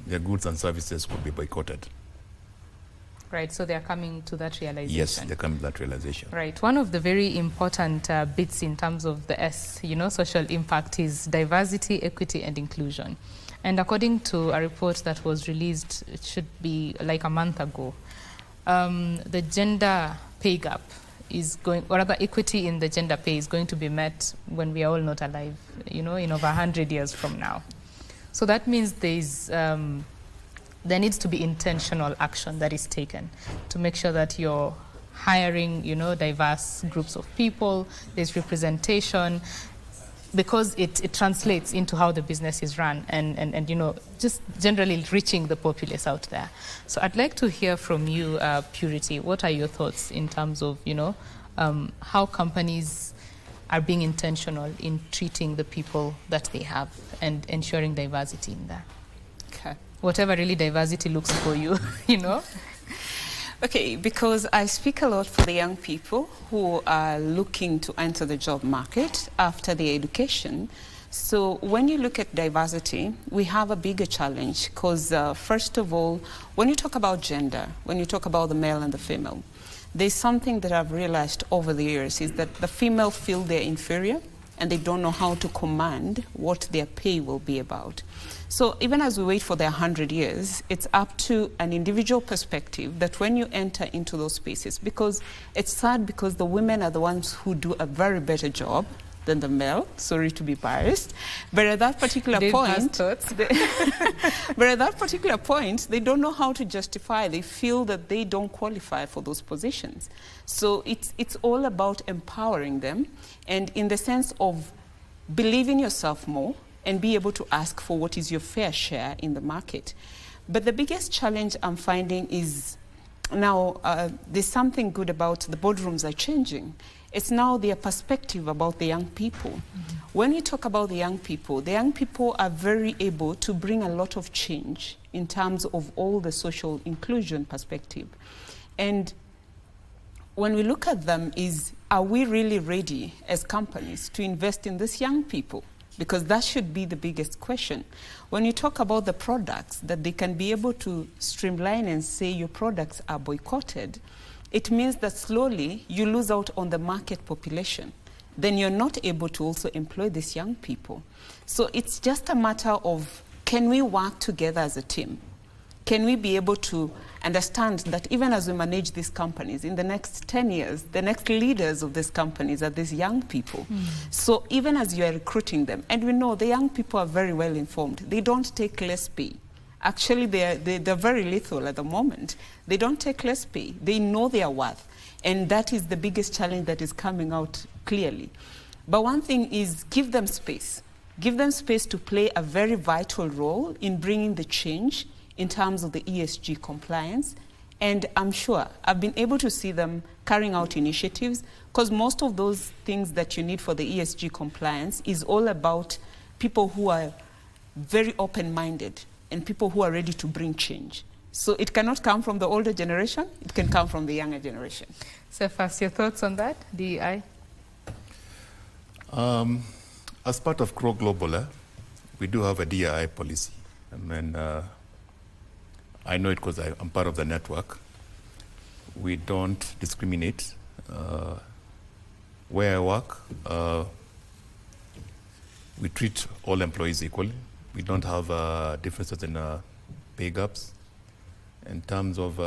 Their goods and services could be boycotted. Right, so they're coming to that realization. Yes, they're coming to that realization. Right, one of the very important bits in terms of the social impact is diversity, equity, and inclusion. And according to a report that was released, it should be like a month ago, the gender pay gap is going, or rather equity in the gender pay is going to be met when we are all not alive, in over 100 years from now. So that means there needs to be intentional action that is taken to make sure that you're hiring, diverse groups of people, there's representation, because it translates into how the business is run and just generally reaching the populace out there. So I'd like to hear from you, Purity. What are your thoughts in terms of, how companies are being intentional in treating the people that they have and ensuring diversity in there? Okay. Whatever really diversity looks for you, Okay, because I speak a lot for the young people who are looking to enter the job market after their education. So when you look at diversity, we have a bigger challenge because first of all, when you talk about gender, when you talk about the male and the female, there's something that I've realized over the years is that the female feel they're inferior and they don't know how to command what their pay will be about. So even as we wait for their 100 years, it's up to an individual perspective that when you enter into those spaces, because it's sad because the women are the ones who do a very better job than the male, sorry to be biased, but at that particular point, they don't know how to justify. They feel that they don't qualify for those positions. So it's all about empowering them, and in the sense of believe in yourself more and be able to ask for what is your fair share in the market. But the biggest challenge I'm finding is now there's something good about the boardrooms are changing. It's now their perspective about the young people. Mm-hmm. When you talk about the young people are very able to bring a lot of change in terms of all the social inclusion perspective. And when we look at them are we really ready as companies to invest in these young people? Because that should be the biggest question. When you talk about the products, that they can be able to streamline and say your products are boycotted, it means that slowly you lose out on the market population. Then you're not able to also employ these young people. So it's just a matter of, can we work together as a team? Can we be able to understand that even as we manage these companies, in the next 10 years, the next leaders of these companies are these young people. So even as you are recruiting them, and we know the young people are very well informed, they don't take less pay. Actually, they're very lethal at the moment. They don't take less pay. They know their worth. And that is the biggest challenge that is coming out clearly. But one thing is give them space. Give them space to play a very vital role in bringing the change in terms of the ESG compliance. And I'm sure I've been able to see them carrying out initiatives, because most of those things that you need for the ESG compliance is all about people who are very open-minded and people who are ready to bring change. So it cannot come from the older generation, it can come from the younger generation. Cephas, your thoughts on that, DEI? As part of CRO Global, we do have a DEI policy. And then I know it because I'm part of the network. We don't discriminate. Where I work, we treat all employees equally. We don't have differences in pay gaps. In terms of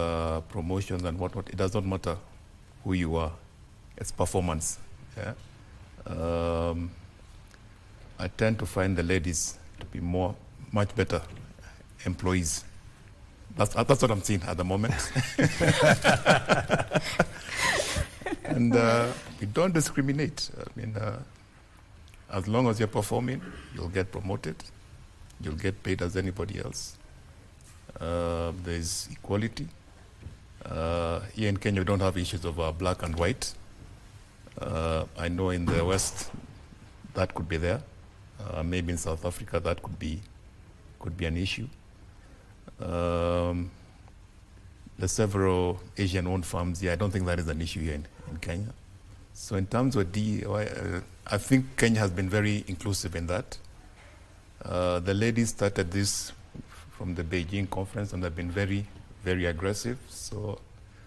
promotions and whatnot, it does not matter who you are. It's performance. Yeah? I tend to find the ladies to be much better employees. That's what I'm seeing at the moment. And we don't discriminate. I mean, as long as you're performing, you'll get promoted. You'll get paid as anybody else. There's equality. Here in Kenya, we don't have issues of black and white. I know in the West, that could be there. Maybe in South Africa, that could be an issue. There's several Asian-owned farms here. I don't think that is an issue here in Kenya. So in terms of DEI, I think Kenya has been very inclusive in that. The ladies started this from the Beijing conference and they've been very, very aggressive. So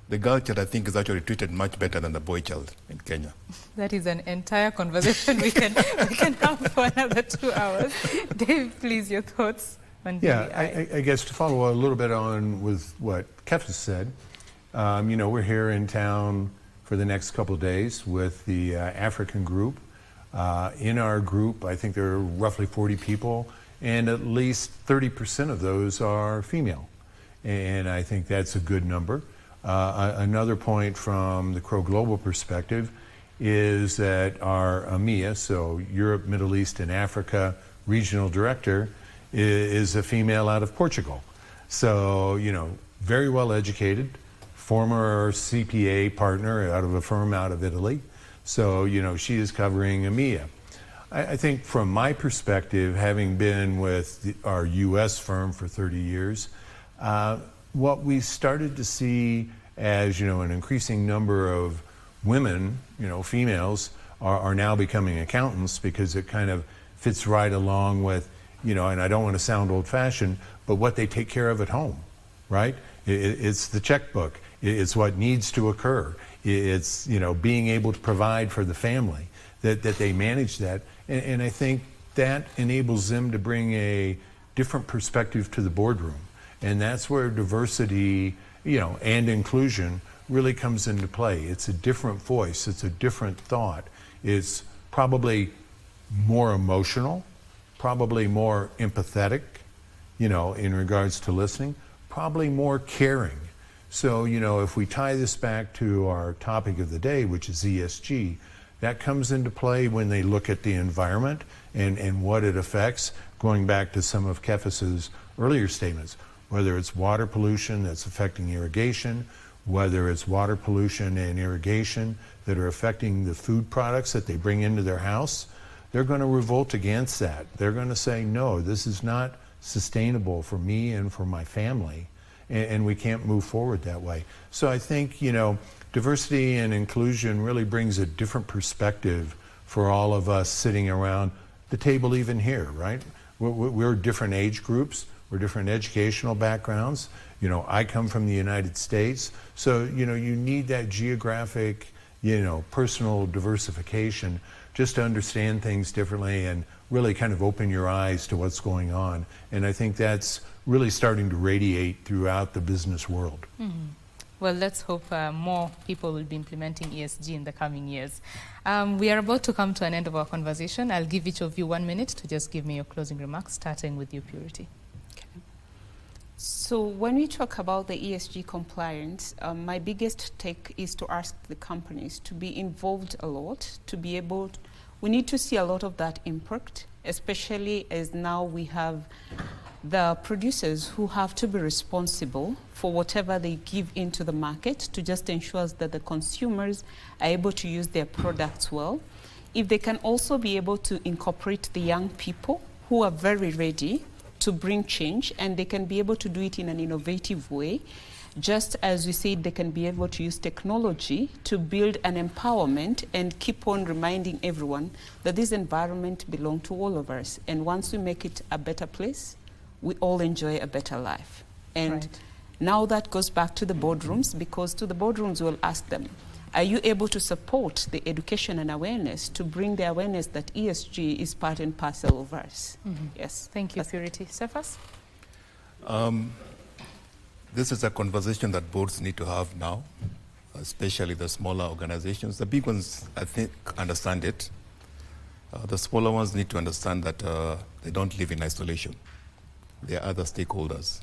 the girl child, I think, is actually treated much better than the boy child in Kenya. That is an entire conversation we can have for another 2 hours. Dave, please, your thoughts on DEI. Yeah, I guess to follow a little bit on with what Cephas said, you know, we're here in town for the next couple of days with the African group. In our group, I think there are roughly 40 people, and at least 30% of those are female. And I think that's a good number. Another point from the CRO Global perspective is that our EMEA, so Europe, Middle East, and Africa regional director is a female out of Portugal. So, you know, very well educated, former CPA partner out of a firm out of Italy. So, you know, she is covering EMEA. I think from my perspective, having been with our US firm for 30 years, what we started to see as, you know, an increasing number of women, you know, females, are now becoming accountants because it kind of fits right along with, you know, and I don't want to sound old-fashioned, but what they take care of at home, right? It's the checkbook. It's what needs to occur. It's, you know, being able to provide for the family. that they manage that. And I think that enables them to bring a different perspective to the boardroom. And that's where diversity, and inclusion really comes into play. It's a different voice, it's a different thought. It's probably more emotional, probably more empathetic, in regards to listening, probably more caring. So, if we tie this back to our topic of the day, which is ESG, that comes into play when they look at the environment and what it affects, going back to some of Kefis's earlier statements, whether it's water pollution that's affecting irrigation, whether it's water pollution and irrigation that are affecting the food products that they bring into their house, they're going to revolt against that. They're going to say, no, this is not sustainable for me and for my family, and we can't move forward that way. So I think, diversity and inclusion really brings a different perspective for all of us sitting around the table even here, right? We're different age groups, we're different educational backgrounds. I come from the United States, so, you need that geographic, personal diversification just to understand things differently and really kind of open your eyes to what's going on. And I think that's really starting to radiate throughout the business world. Mm-hmm. Well, let's hope more people will be implementing ESG in the coming years. We are about to come to an end of our conversation. I'll give each of you 1 minute to just give me your closing remarks, starting with you, Purity. Okay. So when we talk about the ESG compliance, my biggest take is to ask the companies to be involved a lot, to be able to, we need to see a lot of that impact, especially as now we have the producers who have to be responsible for whatever they give into the market to just ensure that the consumers are able to use their products well. If they can also be able to incorporate the young people who are very ready to bring change, and they can be able to do it in an innovative way, just as we said, they can be able to use technology to build an empowerment and keep on reminding everyone that this environment belongs to all of us. And once we make it a better place, we all enjoy a better life. And now that goes back to the boardrooms, because to the boardrooms we'll ask them, are you able to support the education and awareness to bring the awareness that ESG is part and parcel of us? Mm-hmm. Yes. Thank you, Purity. Cephas? This is a conversation that boards need to have now, especially the smaller organizations. The big ones, I think, understand it. The smaller ones need to understand that they don't live in isolation. There are other stakeholders,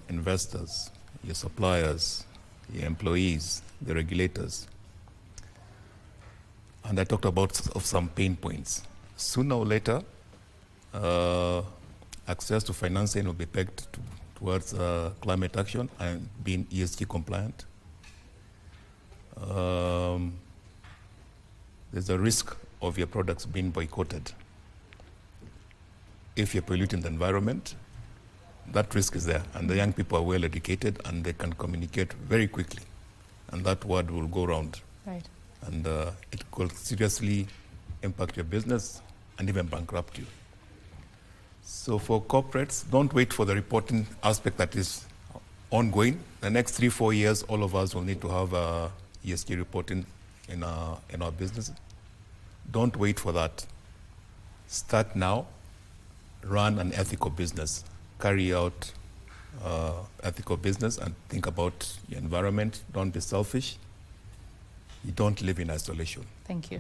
investors, your suppliers, your employees, the regulators. And I talked about some pain points. Sooner or later, access to financing will be pegged towards climate action and being ESG compliant. There's a risk of your products being boycotted. If you're polluting the environment, that risk is there, and the young people are well educated and they can communicate very quickly, and that word will go around. Right. And it could seriously impact your business and even bankrupt you. So for corporates, don't wait for the reporting aspect that is ongoing. The next 3-4 years, all of us will need to have ESG reporting in our business. Don't wait for that. Start now. Run an ethical business. Carry out ethical business and think about your environment. Don't be selfish. You don't live in isolation. Thank you.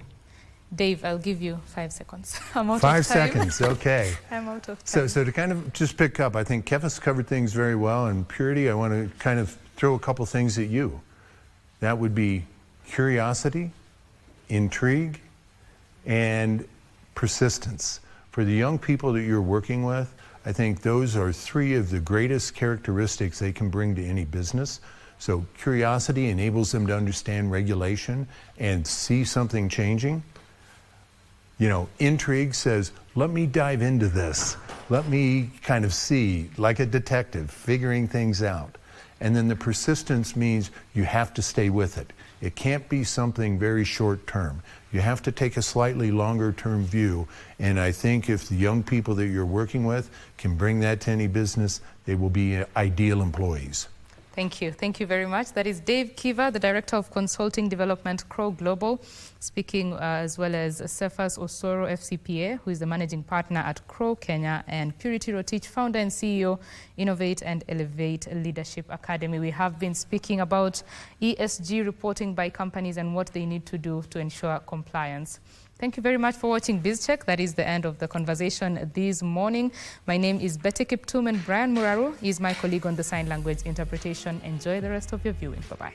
Dave, I'll give you 5 seconds. I'm out of 5 time. seconds, okay. I'm out of time. So to kind of just pick up, I think Kefis covered things very well, and Purity, I want to kind of throw a couple things at you. That would be curiosity, intrigue, and persistence. For the young people that you're working with, I think those are 3 of the greatest characteristics they can bring to any business. So curiosity enables them to understand regulation and see something changing. Intrigue says, let me dive into this. Let me kind of see, like a detective, figuring things out. And then the persistence means you have to stay with it. It can't be something very short term. You have to take a slightly longer term view. And I think if the young people that you're working with can bring that to any business, they will be ideal employees. Thank you. Thank you very much. That is Dave Kiva, the Director of Consulting Development, Crow Global, speaking as well as Cephas Osoro, FCPA, who is the Managing Partner at Crow Kenya, and Purity Rotich, Founder and CEO, Innovate and Elevate Leadership Academy. We have been speaking about ESG reporting by companies and what they need to do to ensure compliance. Thank you very much for watching BizCheck. That is the end of the conversation this morning. My name is Betty Kiptum, and Brian Muraru is my colleague on the sign language interpretation. Enjoy the rest of your viewing. Bye-bye.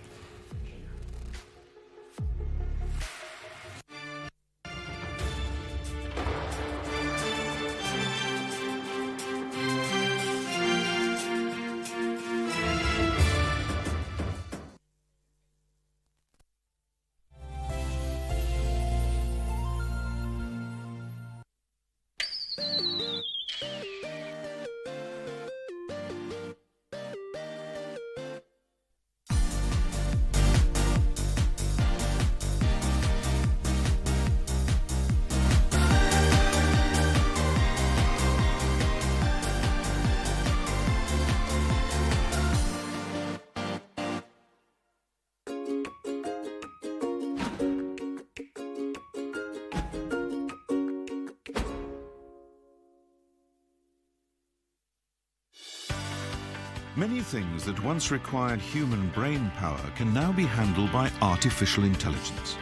Many things that once required human brain power can now be handled by artificial intelligence.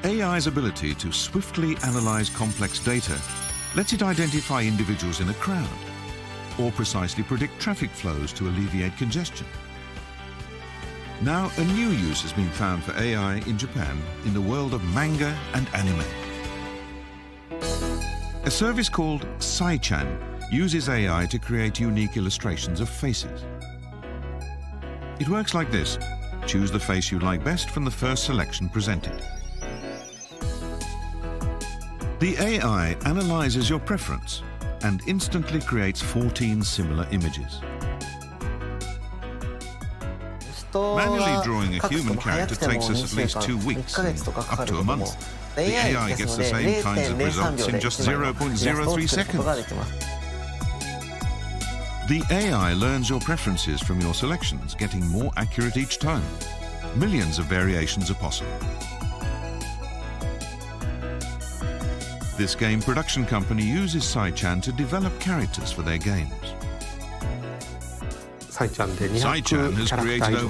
AI's ability to swiftly analyze complex data lets it identify individuals in a crowd or precisely predict traffic flows to alleviate congestion. Now, a new use has been found for AI in Japan in the world of manga and anime. A service called Sai-chan uses AI to create unique illustrations of faces. It works like this. Choose the face you like best from the first selection presented. The AI analyzes your preference and instantly creates 14 similar images. Manually drawing a human character takes us at least 2 weeks, up to a month. The AI gets the same kinds of results in just 0.03 seconds. The AI learns your preferences from your selections, getting more accurate each time. Millions of variations are possible. This game production company uses Sai-chan to develop characters for their games. Sai-chan has created over